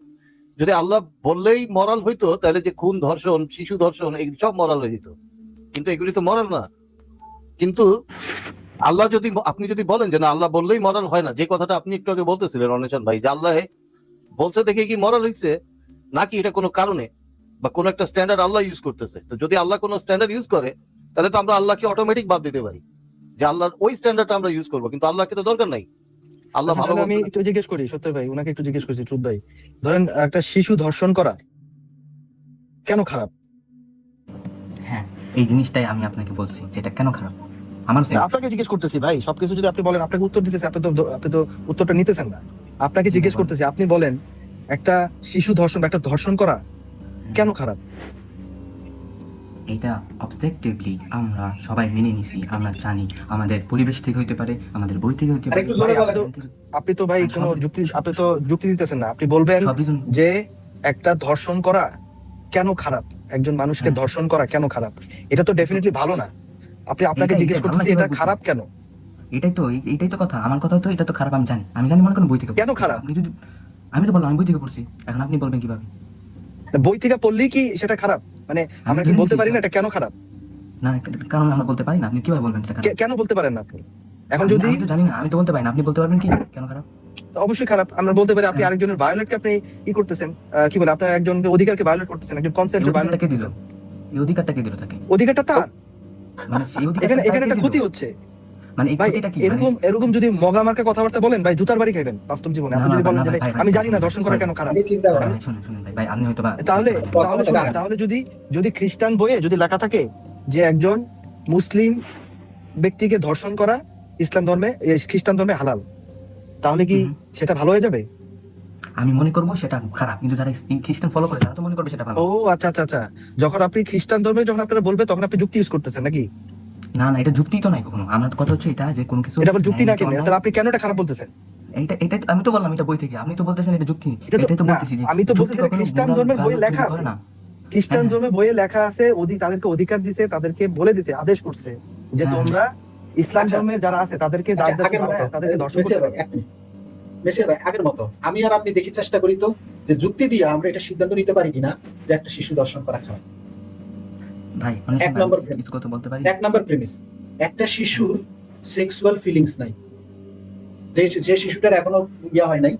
যদি আল্লাহ বললেই মরাল হইতো, তাহলে যে খুন, ধর্ষণ, শিশু ধর্ষণ, এই সব মরাল হয়ে যেত, কিন্তু এগুলি তো মরাল না। কিন্তু আপনি যদি বলেন যে না, আল্লাহ বললেই মরাল হয় না, যে কথাটা আপনি একটু আগে বলতেছিলেন অন্বেষণ ভাই, যে আল্লাহ বলছে দেখে কি মরাল হয়েছে, নাকি এটা কোনো কারণে বা কোনো একটা স্ট্যান্ডার্ড আল্লাহ ইউজ করতেছে? তো যদি আল্লাহ কোনো স্ট্যান্ডার্ড ইউজ করে, তাহলে তো আমরা আল্লাহকে অটোমেটিক বাদ দিতে পারি, যে আল্লাহর ওই স্ট্যান্ডার্ডটা আমরা ইউজ করবো, কিন্তু আল্লাহকে তো দরকার নাই। আল্লাহ আচ্ছা, ভালো তাহলে আমি বলতে- একটু জিজ্ঞেস করি সত্যি ভাই, ওনাকে একটু জিজ্ঞেস করছি ট্রুথ ভাই, ধরেন একটা শিশু ধর্ষণ করা কেন খারাপ? হ্যাঁ, এই জিনিসটাই আমি আপনাকে বলছি যে এটা কেন খারাপ। আমার না, আপনাকে জিজ্ঞেস করতেছি ভাই, সবকিছু যদি আপনি বলেন, আপনাকে উত্তর দিতেছি, আপনি তো উত্তরটা নিতেছেন না। আপনাকে জিজ্ঞেস করতেছি, আপনি বলেন একটা শিশু ধর্ষণ বা একটা ধর্ষণ করা কেন খারাপ? এটা অবজেক্টিভলি আমরা সবাই মেনে নিছি, আমরা জানি, আমাদের পরিবেশ থেকে হইতে পারে, আমাদের বই থেকে হইতে পারে। আরেকটু জোরে বলেন। আপনি তো ভাই কোনো আপনি তো যুক্তি দিতেছেন না। আপনি বলবেন সব reason যে একটা ধর্ষণ করা কেন খারাপ, একজন মানুষকে হ্যাঁ। ধর্ষণ করা কেন খারাপ, এটা তো ডেফিনেটলি ভালো না। আপনাকে এটাই- জিজ্ঞেস এটাই করতেছি আমরা এটা কিভাবে খারাপ কেন? এটাই তো কথা। আমার কথা তো এটা তো খারাপ, আমি জানি মনে করেন বই থেকে কেন খারাপ? আপনি যদি, আমি তো বললাম আমি বই থেকে পড়ছি, এখন আপনি বলবেন কিভাবে? বই থেকে পড়লেই কি সেটা খারাপ? মানে আমরা কি আমি বলতে জানি পারি না সেটা। এটা কেন খারাপ? না, কারণ আমরা বলতে পারি না, আপনি কিভাবে বলবেন এটা খারাপ? কেন বলতে পারেন না আপনি? এখন যদি আমি তো জানি না, আমি তো বলতে পারি না, আপনি বলতে পারবেন কি কেন খারাপ? অবশ্যই খারাপ, আমরা বলতে পারি আপনি হ্যাঁ। আরেকজনের ভায়োলেটকে আপনি ই করতেছেন, কি বলে, আপনার একজনের অধিকারকে ভায়োলেট করতেছেন, একজন এই কনসেন্টকে ভায়োলেট অধিকারটা কে দিল? করতেছেন। এই অধিকারটা কে দিল তাকে? অধিকারটা তার, মানে সেই অধিকারটা এখানে তাকে একটা দিল? ক্ষতি হচ্ছে মানে এই ভাই। ক্ষতিটা কি? এরকম যদি মগা মার্কা কথাবার্তা বলেন ভাই, জুতার বাড়ি খাইবেন বাস্তব জীবনে। আপনি না, যদি না, বলেন না, যে ভাই, আমি ভাই, জানি না ধর্ষণ করা sorry। কেন খারাপ, আমি চিন্তা করেন। শুনেন ভাই, আপনি হয়তো বা তাহলে খ্রিস্টান বইয়ে যদি লেখা থাকে যে একজন মুসলিম ব্যক্তিকে ধর্ষণ করা ইসলাম ধর্মে, খ্রিস্টান ধর্মে হালাল, তাহলে কি হুম। সেটা ভালো হয়ে যাবে? আমি মনে করবো সেটা খারাপ, কিন্তু যারা এই খ্রিস্টান ফলো করে তারা তো মনে করবে সেটা ভালো। ও আচ্ছা আচ্ছা আচ্ছা, যখন আপনি খ্রিস্টান ধর্মে যখন আপনারা বলবে, তখন আপনি যুক্তি ইউজ করতেছেন নাকি? না, এটা যুক্তি তো নাই কখনো। আমার তো কথা হচ্ছে এটা যে কোনো কিছু এটা আবার যুক্তি না ন্যায় কেন? নীতি তাহলে আপনি কেন এটা খারাপ বলতেছেন? এটা আমি তো বললাম এটা বই থেকে, আপনি তো বলতেছেন এটা যুক্তি। এটাই তো না, বলতেছি যে আমি তো যুক্তি বলতেছি কখনো খ্রিস্টান moral ধর্মের বইয়ে value লেখা তৈরি করে আছে, না। খ্রিস্টান হ্যাঁ। ধর্মের বইয়ে লেখা আছে, তাদেরকে অধিকার দিছে, তাদেরকে বলে দিছে, আদেশ করছে যে হ্যাঁ। তোমরা ইসলাম আচ্ছা। ধর্মের যারা আছে তাদেরকে আচ্ছা, আগের মতো তাদেরকে ধর্ষণ মেসিয়া করতে ভাই, এক মিনিট। মেসিয়া ভাই, আগের মতো আমি আর আপনি দেখি চেষ্টা করি তো যে যুক্তি দিয়ে আমরা এটা সিদ্ধান্ত নিতে পারি কিনা যে একটা শিশু দর্শন করা খারাপ। ভাই অনেক এক সময় নম্বর আমি কিছু কথা বলতে পারি। 1 নম্বর প্রেমিস, একটা শিশুর সেক্সুয়াল ফিলিংস নাই। যে শিশুটার এখনো ইয়া হয় নাই,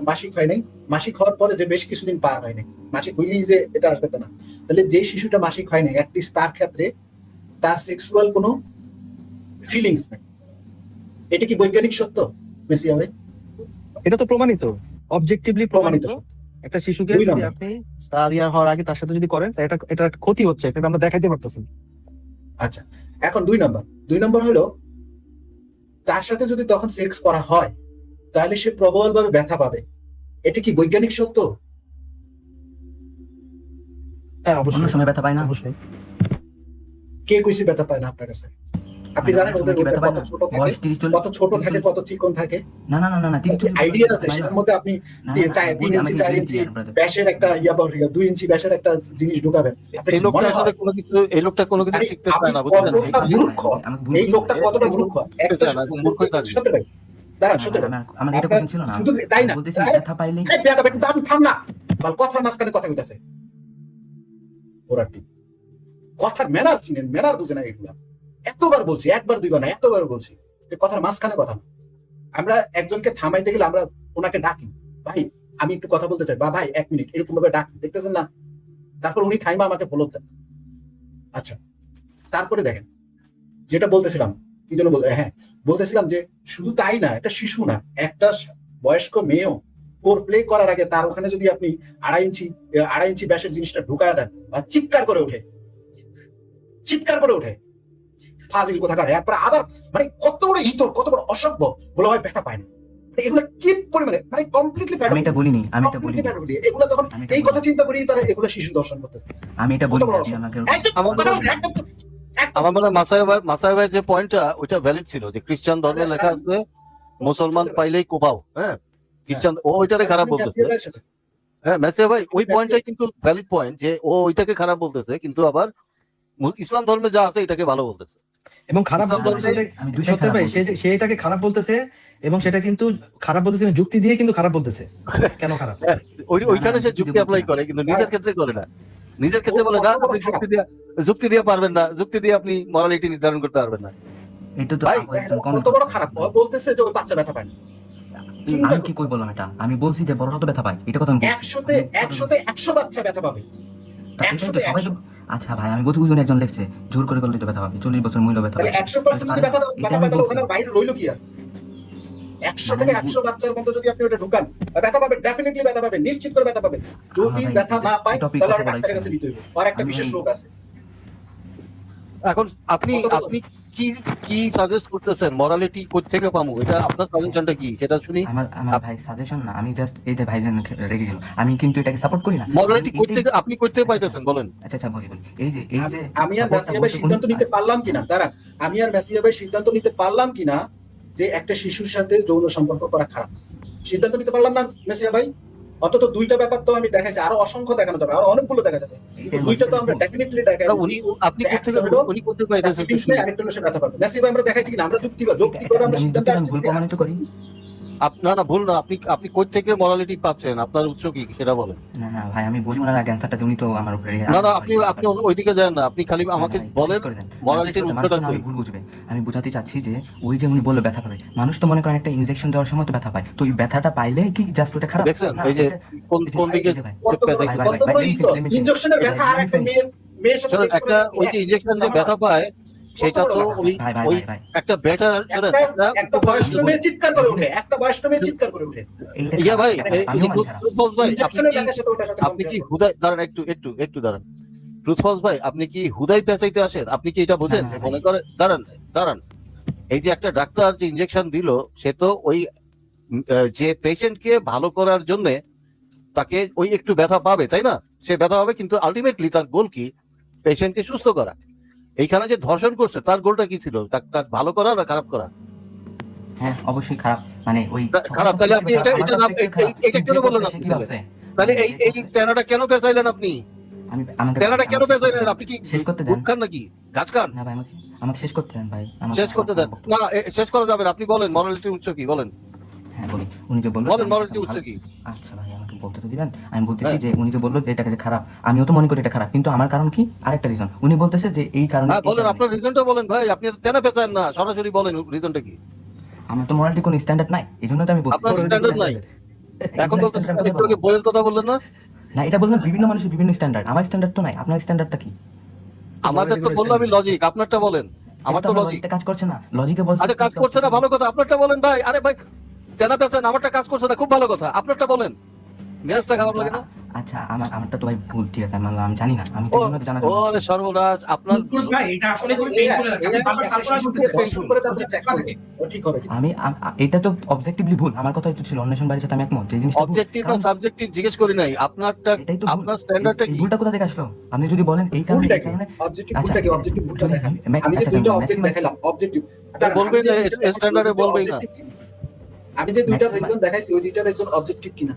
মাসিক হয় নাই, মাসিক হওয়ার পরে যে বেশ কিছুদিন পার হয় নাই, মাসিক হইলেই যে এটা আসবে তা না। তাহলে যে শিশুটা মাসিক হয় নাই, অ্যাটলিস্ট তার ক্ষেত্রে তার সেক্সুয়াল কোনো ফিলিংস নাই। এটা কি বৈজ্ঞানিক সত্য মেসিয়া ভাই? এটা তো প্রমাণিত, অবজেক্টিভলি প্রমাণিত। প্রমাণিত। একটা শিশুকে দুই যদি নম্বর। আপনি তার ইয়া হওয়ার আগে তার সাথে যদি করেন, এটা একটা ক্ষতি হচ্ছে, এটা আমরা দেখাইতে পারতেছি। আচ্ছা, এখন 2 নম্বর হলো তার সাথে যদি তখন সেক্স করা হয়, তাহলে সে প্রবলভাবে ব্যথা পাবে। এটা কি বৈজ্ঞানিক সত্য? হ্যাঁ অন্য অবশ্যই, সময় ব্যথা পায় না। অবশ্যই। কে কইছে ব্যথা পায় না আপনার কাছে? আপনি মানে জানেন অন্য ওদের সময় কি ব্যথা পায় কত না? ছোট থাকে, বয়স 30 40 কত ছোট থাকে, কত চিকন থাকে? না 30 আইডিয়া আছে সেটার মধ্যে আপনি 3 ইঞ্চি 4 ইঞ্চি ব্যাসের একটা 2 ইঞ্চি ব্যাসের একটা জিনিস ঢুকাবেন। এই লোকটা আসলে এই লোকটা কোনো কিছু আরে, শিখতে আপনি চায় না, বুঝছেন? কতটা মূর্খ, এই লোকটা কতটা মূর্খ। একটা চায় না, মূর্খই থাকবে। সত্যি ভাই, দাঁড়ান, সত্যি ভাই, আমার এটা কথা ছিল না। শুধু তাই না, বলতেছি ব্যথা পাইলেই এই বেয়াদব, একটু দাম থাম না, বল কথার মাঝখানে কথা কইতাছে ওরাটি। কথার ম্যানার চিনেন, ম্যানার বুঝে না এগুলা। এতবার বলছি, একবার দুইবার না, এতবার বলছি যে কথার মাঝখানে কথা না। আমরা একজনকে থামাইতে গেলে আমরা ওনাকে ডাকি, ভাই আমি একটু কথা বলতে চাই, বা ভাই 1 মিনিট, এরকম ভাবে ডাক, দেখতেছেন না? তারপর উনি থাইমা আমাকে বলে দেন। আচ্ছা, তারপরে দেখেন যেটা বলতেছিলাম, কি যেন হ্যাঁ, বলতেছিলাম যে শুধু তাই না, একটা শিশু না, একটা বয়স্ক মেয়েও ফোর প্লে করার আগে তার ওখানে যদি আপনি 2.5 ইঞ্চি ব্যাসের জিনিসটা ঢুকায় দেন, আর চিৎকার করে ওঠে, ফাজিল কোথাকার। এরপর আবার মানে কত বড় ইতর, কত বড় অসভ্য, বলা হয় ব্যথা পায় না। এগুলো কি পরিমাণে মানে কমপ্লিটলি আমি এটা বলিনি, এগুলো তখন এই কথা চিন্তা করি তারা এগুলো শিশু দর্শন করতেছে। আমি এটা কত বলিনি, বড় আপনি অসভ্য। আমাকে আমার মনে হয়- আমার মনে হয় মাসাই ভাই যে পয়েন্টটা ওইটা ভ্যালিড ছিল, যে খ্রিস্টান ধর্মে লেখা আছে মুসলমান পাইলেই কোপাও। হ্যাঁ, খ্রিস্টান ও ওইটারে খারাপ বলতেছে। হ্যাঁ মেসিয়া ভাই, ওই পয়েন্টটাই কিন্তু ভ্যালিড পয়েন্ট, যে ও ওইটাকে খারাপ বলতেছে, কিন্তু আবার ইসলাম ধর্মে যা আছে এটাকে ভালো বলতেছে। এবং খারাপ ইসলাম বলতেছে, আমি দুইটাই সত্যি খারাপ ভাই, বলতেছি। সে এটাকে খারাপ বলতেছে, এবং সেটা কিন্তু খারাপ বলতেছে না, যুক্তি দিয়ে কিন্তু খারাপ বলতেছে। কেন খারাপ? ওইখানে সে যুক্তি অ্যাপ্লাই করে, কিন্তু নিজের ক্ষেত্রে করে না। নিজের ক্ষেত্রে বলে না, আপনি যুক্তি দিয়ে পারবেন না, যুক্তি দিয়ে আপনি মরালিটি নির্ধারণ করতে পারবেন না। এটা তো ভাই একজন কত বড় খারাপ, ও বলতেছে যে ওই বাচ্চা ব্যথা পায় না। চিন্তা আমি কি কই বললাম এটা? আমি বলছি যে বড়রা তো ব্যথা পায়, এটা কথা আমি বলছি। 100 বাচ্চা ব্যথা পাবে। তা এটাই তো সবাই তো। আচ্ছা ভাই, আমি বলছি বুঝুন, একজন লেখছে জোর করে করলে তো ব্যথা পাবে, 40 বছর মহিলা ব্যথা তাহলে পাবে। 100% যদি ব্যথা এটা আমি পাবে, বলছি। ওখানে বাইরে রইলো কি আর? 100 থেকে 100 বাচ্চার মধ্যে যদি আপনি ওটা ঢুকান, ব্যথা পাবে, ডেফিনেটলি ব্যথা পাবে, নিশ্চিত করে ব্যথা পাবে। যদি ভাই, ব্যথা না পায় topic তাহলে আর কথা ডাক্তারের কাছে বলাইছি। নিতে হইব, আর একটা আমি বিশেষ ভাই- রোগ আছে। এখন আপনি কি সাজেস্ট করতেছেন, মরালিটি কোথ থেকে পাবো? এটা আপনার সাজেশনটা কি সেটা শুনি। আমার ভাই সাজেশন না, আমি জাস্ট এই যে ভাইজান রেগে গেল, আমি কিন্তু এটাকে সাপোর্ট করি না। মরালিটি আমি কোথ এটাই- থেকে আপনি কোথ থেকে পাইতেছেন বলেন? আচ্ছা বলি এই যে আমি আর মেসিয়া ভাই সিদ্ধান্ত নিতে পারলাম কিনা, দাঁড়ান, আমি আর মেসিয়া ভাই সিদ্ধান্ত নিতে পারলাম কিনা যে একটা শিশুর সাথে যৌন সম্পর্ক করা খারাপ, সিদ্ধান্ত নিতে পারলাম না মেসিয়া ভাই। অন্তত দুইটা ব্যাপার তো আমি দেখাইছি, আরো অসংখ্য দেখানো যাবে, আরো অনেকগুলো দেখা যাবে, কিন্তু দুইটা তো আমরা ডেফিনেটলি দেখাই। আপনি কোথ থেকে পাইতেছেন একটু শুনি। আরেকটা হলো সে ব্যথা পাবে। মেসিয়া ভাই আমরা দেখাইছি কিনা, আমরা যুক্তিভাবে আমরা সিদ্ধান্তে আসছি। ভুল প্রমাণিত করি। না ভুল না, আপনি কোথ থেকে মরালিটি পাচ্ছেন, আপনার উৎস কি সেটা বলেন। না ভাই, আমি বলি ওনার আগে অ্যান্সারটা উনি তো আমার উপরে না আপনি ওইদিকে যান না, আপনি খালি আমাকে বলেন মরালিটির উৎসটা কি। ভুল বুঝবে, আমি বুঝাতে চাচ্ছি যে ওই যে উনি বললো ব্যথা পাবে, মানুষ তো মনে করেন একটা ইনজেকশন দেওয়ার সময় তো ব্যথা পায়, তো এই ব্যথাটা পাইলে কি জাস্ট ওটা খারাপ? দেখছেন এই যে কোন দিকে ইনজেকশনের ব্যথা আর একটা মেয়ের সাথে সেক্স একটা ওই যে ইনজেকশন যে ব্যথা পায় সেটা তো ওই একটা বেটার একটা বয়স্ক মেয়ে চিৎকার করে ওঠে, একটা বয়স্ক মেয়ে চিৎকার করে ওঠে। ইয়া ভাই, এই যে ট্রুথফলস ভাই, আপনি কি হুদাই দাঁড়ান, একটু দাঁড়ান। ট্রুথফলস ভাই, আপনি কি হুদাই পেঁচাইতে আসেন? আপনি কি এটা বোঝেন? মনে করে দাঁড়ান, এই যে একটা ডাক্তার যে ইনজেকশন দিল, সে তো ওই যে পেশেন্টকে ভালো করার জন্য তাকে ওই একটু ব্যথা পাবে, তাই না? সে ব্যথা পাবে, কিন্তু আলটিমেটলি তার গোল কি? পেশেন্টকে সুস্থ করা। এইখানে যে ধর্ষণ করছে তার গোলটা কি ছিল? তার ভালো করা না খারাপ করা? হ্যাঁ অবশ্যই খারাপ, মানে ওই খারাপ। তাহলে আপনি এটা কেন বললেন? আপনি তাহলে এই তেনাটা কেন পেঁচাইলেন? আপনি তেনাটা কেন পেঁচাইলেন? আপনি কি শেষ করতে দেন গুট খান নাকি গাছ খান? না ভাই, আমাকে শেষ করতে দেন ভাই, শেষ করতে দেন না, শেষ করা যাবে না। আপনি বলেন মরালিটির উৎস কি বলেন। হ্যাঁ বলি, উনি যে বললো বলেন মরালিটির উৎস কি। আচ্ছা ভাই, আমাকে বলতে তো দিবেন। আমি বলতেছি যে উনি যে বললো যে এটাকে যে খারাপ, আমিও তো মনে করি এটা খারাপ, কিন্তু আমার কারণ কি আরেকটা রিজন। উনি বলতেছে যে এই কারণে। হ্যাঁ বলেন, আপনার রিজনটা বলেন ভাই। আপনি তেনা পেঁচান না, সরাসরি বলেন রিজনটা কি। আমার তো মোরালিটি কোনো স্ট্যান্ডার্ড নাই, এই জন্য তো আমি বলছি। আপনার স্ট্যান্ডার্ড নাই? এখন বলতে বইয়ের কথা বললেন না? না, এটা বললাম বিভিন্ন মানুষের বিভিন্ন স্ট্যান্ডার্ড, আমার স্ট্যান্ডার্ড তো নাই। আপনার স্ট্যান্ডার্ডটা কি? আমাদের তো বললাম আমি লজিক, আপনারটা বলেন। আমার তো লজিক কাজ করছে না, লজিকে বলছে। আচ্ছা কাজ করছে না, ভালো কথা। আপনারটা বলেন ভাই। আরে ভাই তেনা পেঁচান, আমারটা কাজ করছে না, খুব ভালো কথা। আপনারটা বলেন, মেজাজটা খারাপ লাগে না? আচ্ছা আমারটা তো ভাই ভুল, ঠিক আছে, আমি জানি না, আমি তো জন্য তো জানা। ওরে সর্বনাশ, আপনার ভাই এটা আসলে খুব পেইনফুল আছে, আপনি বারবার সারপ্রাইজ করতেছেন। ঠিক হবে কি? আমি এটা তো অবজেক্টিভলি ভুল, আমার কথা ছিল অন্বেষণ বাড়ির সাথে আমি একমত, যে জিনিসটা অবজেক্টিভ না সাবজেক্টিভ জিজ্ঞেস করি নাই। আপনারটা আপনার স্ট্যান্ডার্ডটা কি? ভুলটা কোথা থেকে আসলো? আপনি যদি বলেন এই কারণে ভুলটা কি? অবজেক্টিভ ভুলটা কি? অবজেক্টিভ ভুলটা দেখান। আমি যে দুইটা অবজেক্ট দেখাইলাম, অবজেক্টিভ বলবেই না, এটা স্ট্যান্ডার্ডে বলবেই না। আমি যে দুইটা রিজন দেখাইছি, ওই দুইটা রিজন অবজেক্টিভ কিনা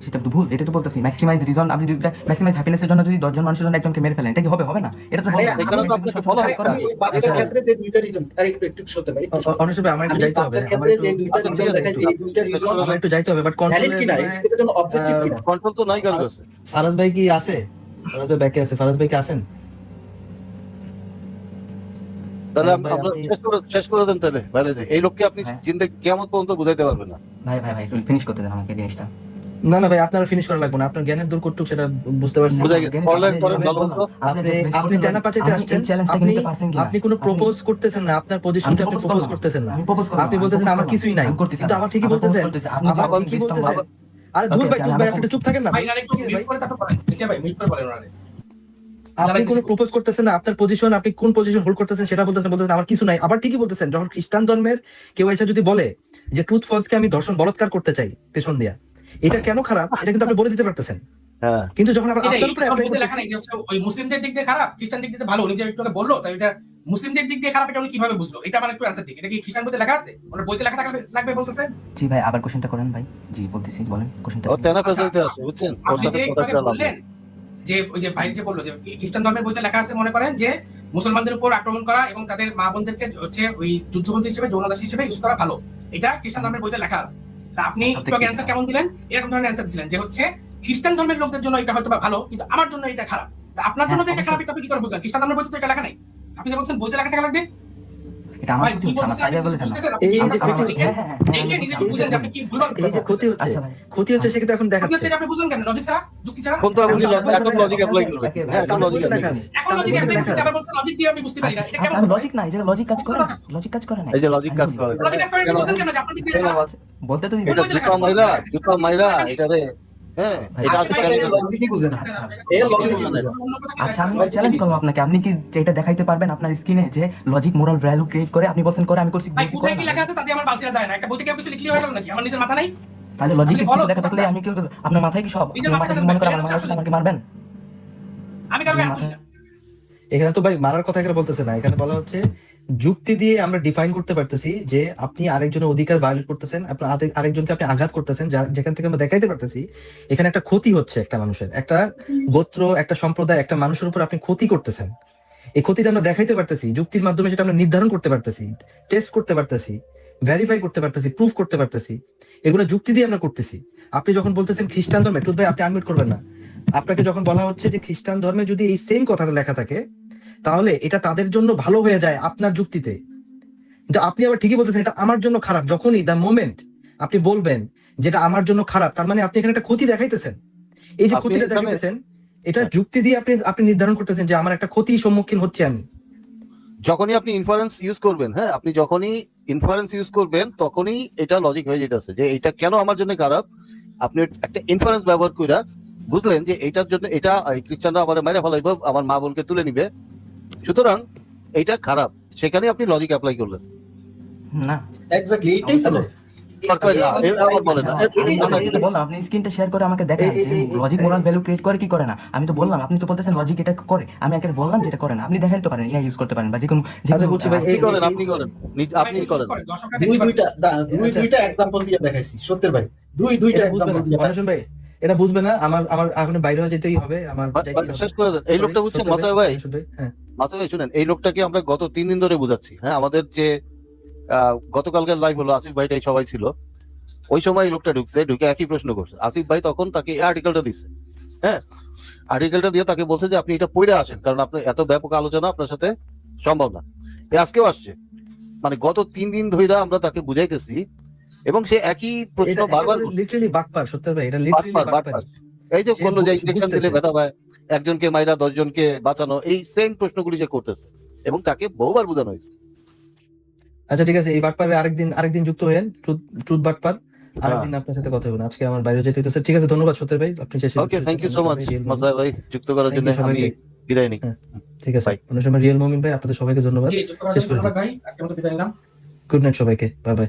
সেটা তো ভুল। এটা তো বলতেছি ম্যাক্সিমাইজ রিজন। আপনি যদি ম্যাক্সিমাইজ হ্যাপিনেসের জন্য যদি 10 জন মানুষের জন্য একজনকে মেরে ফেলেন, এটা কি হবে না? এটা তো এখানে তো আপনাকে ফলো করতে হবে। ওই বাচ্চার ক্ষেত্রে যে দুইটা রিজন, আর একটু সত্যি ভাই, অনুষ্ঠে আমার একটু যাইতে হবে, বাচ্চার ক্ষেত্রে যে দুইটা রিজন দেখাইছি, এই দুইটা রিজন আমার একটু যাইতে হবে, বাট ভ্যালিড কিনা, এটার জন্য অবজেক্টিভ কিনা? কন্ট্রোল তো নাই কারো কাছে। ফারাজ ভাই কি আছে? ফারাজ ভাই ব্যাকে আছে, ফারাজ ভাই কি আছেন? তাহলে আমরা শেষ করে দেন তাহলে। ভাই এই লোককে আপনি জিন্দেগি কিয়ামত পর্যন্ত বুঝাইতে পারবেন না। ভাই ফিনিশ করতে দেন আমাকে জিনিসটা। না না ভাই, আপনার ফিনিশ করা লাগবে না, আপনার জ্ঞানের দূর করটুক সেটা বুঝতে পারছি। বুঝা গেছে। পড়লেন ভালো মতো। আপনি জানা পাচাইতে আসছেন, আপনি কোনো প্রপোজ করতেছেন না, আপনার পজিশনটা আপনি প্রপোজ করতেছেন না, আপনি বলতেছেন আমার কিছুই নাই, কিন্তু আমার ঠিকই বলতেছেন, আবার ঠিকই বলতেছেন। আরে ধুর ভাই, ধুর ভাই, আপনি একটু চুপ থাকেন না ভাই। আপনি কোনো প্রপোজ করতেছেন না, আপনার পজিশন, আপনি কোন পজিশন হোল্ড করতেছেন সেটা বলতেছেন আমার কিছু নাই, আবার ঠিকই বলতেছেন। যখন খ্রিস্টান ধর্মের কেউ এসে যদি বলে যে ট্রুথ ফলসকে আমি ধর্ষণ বলৎকার করতে চাই পেছন দিয়া, এটা কেন খারাপ এটা কিন্তু আপনি বলে দিতে পারতেছেন। হ্যাঁ, কিন্তু যখন আবার আপনার উপরে অ্যাপ্লাই লেখা করতেছেন, নাই যে হচ্ছে ওই মুসলিমদের দিক দিয়ে খারাপ, খ্রিস্টান দিক দিয়ে ভালো, উনি যে একটু আগে বললো, তাই এটা মুসলিমদের দিক দিয়ে খারাপ, এটা উনি কিভাবে বুঝলো? এটা আমার একটু অ্যানসার দিক। এটা কি খ্রিস্টান বইতে লেখা আছে? ওনার বইতে লেখা লাগবে বলতেছে? জি ভাই, আবার কোশ্চেনটা করেন ভাই। জি বলতেছি, বলেন কোশ্চেনটা। ও তেনা পেছাইতে আছে, বুঝছেন? ওর আপনি সাথে যে কথা একটু আগে বলা বললেন যে ওই যে ভাই যে বললো যে খ্রিস্টান ধর্মের বইতে লেখা আছে, মনে করেন যে মুসলমানদের উপর আক্রমণ করা এবং তাদের মা বোনদেরকে হচ্ছে ওই যুদ্ধবন্দী হিসেবে, যৌনদাসী হিসেবে ইউজ করা ভালো, এটা খ্রিস্টান ধর্মের বইতে লেখা আছে। তা আপনি একটু আগে অ্যান্সার কেমন দিলেন? এরকম ধরনের অ্যান্সার দিলেন যে হচ্ছে খ্রিস্টান ধর্মের লোকদের জন্য এটা হয়তো বা ভালো, কিন্তু আমার জন্য এটা খারাপ। তা আপনার জন্য যে এটা খারাপ, এটা আপনি কি করে বুঝলেন? খ্রিস্টান ধর্মের বইতে তো এটা লেখা নাই। আপনি যে বলছেন বইতে লেখা থাকা লাগবে, এটা আমার ভাই কি ক্ষতি হচ্ছে, আমার বলতেছেন? ফায়দা বলেছেন না। এই যে ক্ষতি হচ্ছে, দেখে নিজে বুঝেন যে আপনি কি ভুলভাল এই যে ক্ষতি হচ্ছে, আচ্ছা ভাই, ক্ষতি হচ্ছে সে কিন্তু এখন ক্ষতি দেখাচ্ছে। হচ্ছে, এটা আপনি বুঝলেন কেন? লজিক ছাড়া, যুক্তি ছাড়া? কোন তো আপনি এখন লজিক অ্যাপ্লাই করবেন। হ্যাঁ, এখন লজিক লেখা অ্যাপ্লাই আছে। এখন লজিক অ্যাপ্লাই করতে আবার বলছেন লজিক দিয়ে আমি বুঝতে পারি না। এটা কেমন? আমি লজিক না, এই যে লজিক কাজ করে না, লজিক কাজ করে না। এই যে লজিক কাজ করে। লজিক অ্যাপ্লাই কেন? করতে কেন যে আপনার দিক দিয়ে কেন লেখা? আছে? বলতে তো এটা জুতা মাইরা এটারে, হ্যাঁ, এটা আছে কেন? লজিকই বুঝে না, এ লজিক বুঝে না। আচ্ছা, আমি চ্যালেঞ্জ করবো আপনাকে, আপনি কি এটা দেখাইতে পারবেন আপনার স্ক্রিনে যে লজিক মোরাল ভ্যালু ক্রিয়েট করে? আপনি বলছেন করে, আমি করছি ভাই বলছি কোথায় করে কি না। লেখা আছে তাতে আমার বালছিরা যায় না। একটা বইতে কি কিছু লিখলি হয়ে গেল নাকি? আমার নিজের মাথা নাই? তাহলে লজিক আপনি কিছু বলো, লেখা থাকলে আমি কি করব? আপনার মাথায় কি সব? নিজের আপনার মাথায় মাথায় কি মনে করে আমার থাকলে মাথায় আমাকে মারবেন? আমি কারো হাত তুলি না। এখানে তো ভাই মারার কথা এখানে বলতেছে না, এখানে বলা হচ্ছে যুক্তি দিয়ে আমরা ডিফাইন করতে পারতেছি যে আপনি আরেকজনের অধিকার ভায়োলেট করতেছেন, আপনার আরেকজনকে আপনি আঘাত করতেছেন, যেখান থেকে আমরা দেখাইতে পারতেছি এখানে একটা ক্ষতি হচ্ছে, একটা মানুষের, একটা গোত্র, একটা সম্প্রদায়, একটা মানুষের উপর আপনি ক্ষতি করতেছেন। এই ক্ষতিটা আমরা দেখাইতে পারতেছি যুক্তির মাধ্যমে, সেটা আমরা নির্ধারণ করতে পারতেছি, টেস্ট করতে পারতেছি, ভেরিফাই করতে পারতেছি, প্রুফ করতে পারতেছি। এগুলো যুক্তি দিয়ে আমরা করতেছি। আপনি যখন বলতেছেন খ্রিস্টান ধর্মে, টুথ ভাই আপনি আনমিউট করবেন না, আপনাকে যখন বলা হচ্ছে যে খ্রিস্টান ধর্মে যদি এই সেম কথাটা লেখা থাকে তাহলে এটা তাদের জন্য ভালো হয়ে যায় আপনার যুক্তিতে, কিন্তু আপনি আবার ঠিকই বলতেছেন এটা আমার জন্য খারাপ। যখনই দ্য মোমেন্ট আপনি বলবেন যেটা আমার জন্য খারাপ, তার মানে আপনি এখানে একটা ক্ষতি দেখাইতেছেন। এই যে আপনি ক্ষতিটা এখানে- দেখাইতেছেন, এটা যুক্তি দিয়ে আপনি নির্ধারণ করতেছেন যে আমার একটা ক্ষতির সম্মুখীন হচ্ছে আমি। যখনই আপনি ইনফারেন্স ইউজ করবেন, হ্যাঁ, আপনি যখনই ইনফারেন্স ইউজ করবেন তখনই এটা লজিক হয়ে যেতেছে যে এটা কেন আমার জন্য খারাপ। আপনি একটা ইনফারেন্স ব্যবহার করে বুঝলেন যে এটার জন্য এটা খ্রিস্টানরা আমার মেরে ফেলাইব, আমার মা বোনকে তুলে নিবে, সুতরাং এটা খারাপ। সেখানে আপনি লজিক অ্যাপ্লাই করলেন। না, এক্স্যাক্টলি এটাই তো লজিক। আবার বলেন না। বললাম আপনি স্ক্রিনটা শেয়ার করে আমাকে দেখান যে লজিক মোরাল ভ্যালু ক্রিয়েট করে কি করে না। আমি তো বললাম, আপনি তো বলতেছেন লজিক এটা করে, আমি একে বললাম যে এটা করে না। আপনি দেখাইতে পারেন, ইয়া ইউজ করতে পারেন বা যে কোনো আচ্ছা, বুঝছি ভাই, আপনি করেন, আপনি করেন, আপনি করেন। দুইটা এক্সাম্পল দিয়ে দেখাইছি সত্যের ভাই, দুইটা এটা বুঝবে এক্সাম্পল না দিয়ে অনশন ভাই, এটা বুঝবে না। আমার এখন বাইরে হয়ে যেতেই হবে, আমার যাইতেই হবে। শেষ করে দেন। এই লোকটা বুঝছেন মাসাই ভাই, অনশন ভাই, হ্যাঁ মাসাই ভাই শুনেন, এই লোকটাকে আমরা গত 3 দিন ধরে বুঝাচ্ছি। হ্যাঁ, আমাদের যে গতকালকের লাইভ হলো, আসিফ ভাইটাই সবাই ছিল, ওই সময় এই লোকটা ঢুকে একই প্রশ্ন করছে। আসিফ ভাই তখন তাকে এই আর্টিকেলটা দিচ্ছে, হ্যাঁ, আর্টিকেলটা দিয়ে তাকে বলছে যে আপনি এটা পড়ে আসেন, কারণ আপনার এত ব্যাপক আলোচনা আপনার সাথে সম্ভব না। আজকেও আসছে, মানে গত 3 দিন ধরে আমরা তাকে বুঝাইতেছি এবং সে একই প্রশ্ন বারবার লিটারালি বাটপার সত্যের ভাই, এটা লিটারালি বাটপার। এই যে সে বললো যে ইনজেকশন দিলে বুঝতেছে। ব্যথা পায়, একজনকে মাইরা 10 জনকে বাঁচানো, এই সেম প্রশ্নগুলি যে করতেছে এবং তাকে বহুবার বোঝানো হয়েছে। আচ্ছা ঠিক আছে, এই বাটপারে আরেকদিন যুক্ত হয়েন, ট্রুথ বাটপার, আরেকদিন আপনার সাথে কথা হবে না। আজকে আমার বাইরে যেতে হইতেছে। ঠিক আছে, ধন্যবাদ সত্যের ভাই, আপনি শেষে ওকে, থ্যাংক ইউ সো মাচ মাসাই ভাই, যুক্ত করার জন্য। আমি বিদায় নিই। ঠিক আছে, অন্য সময় রিয়েল মুমিন ভাই, আপনাদের সবাইকে ধন্যবাদ। জি, ধন্যবাদ ভাই, আজকে মতো বিদায় নিলাম। গুড নাইট সবাইকে, বাই বাই।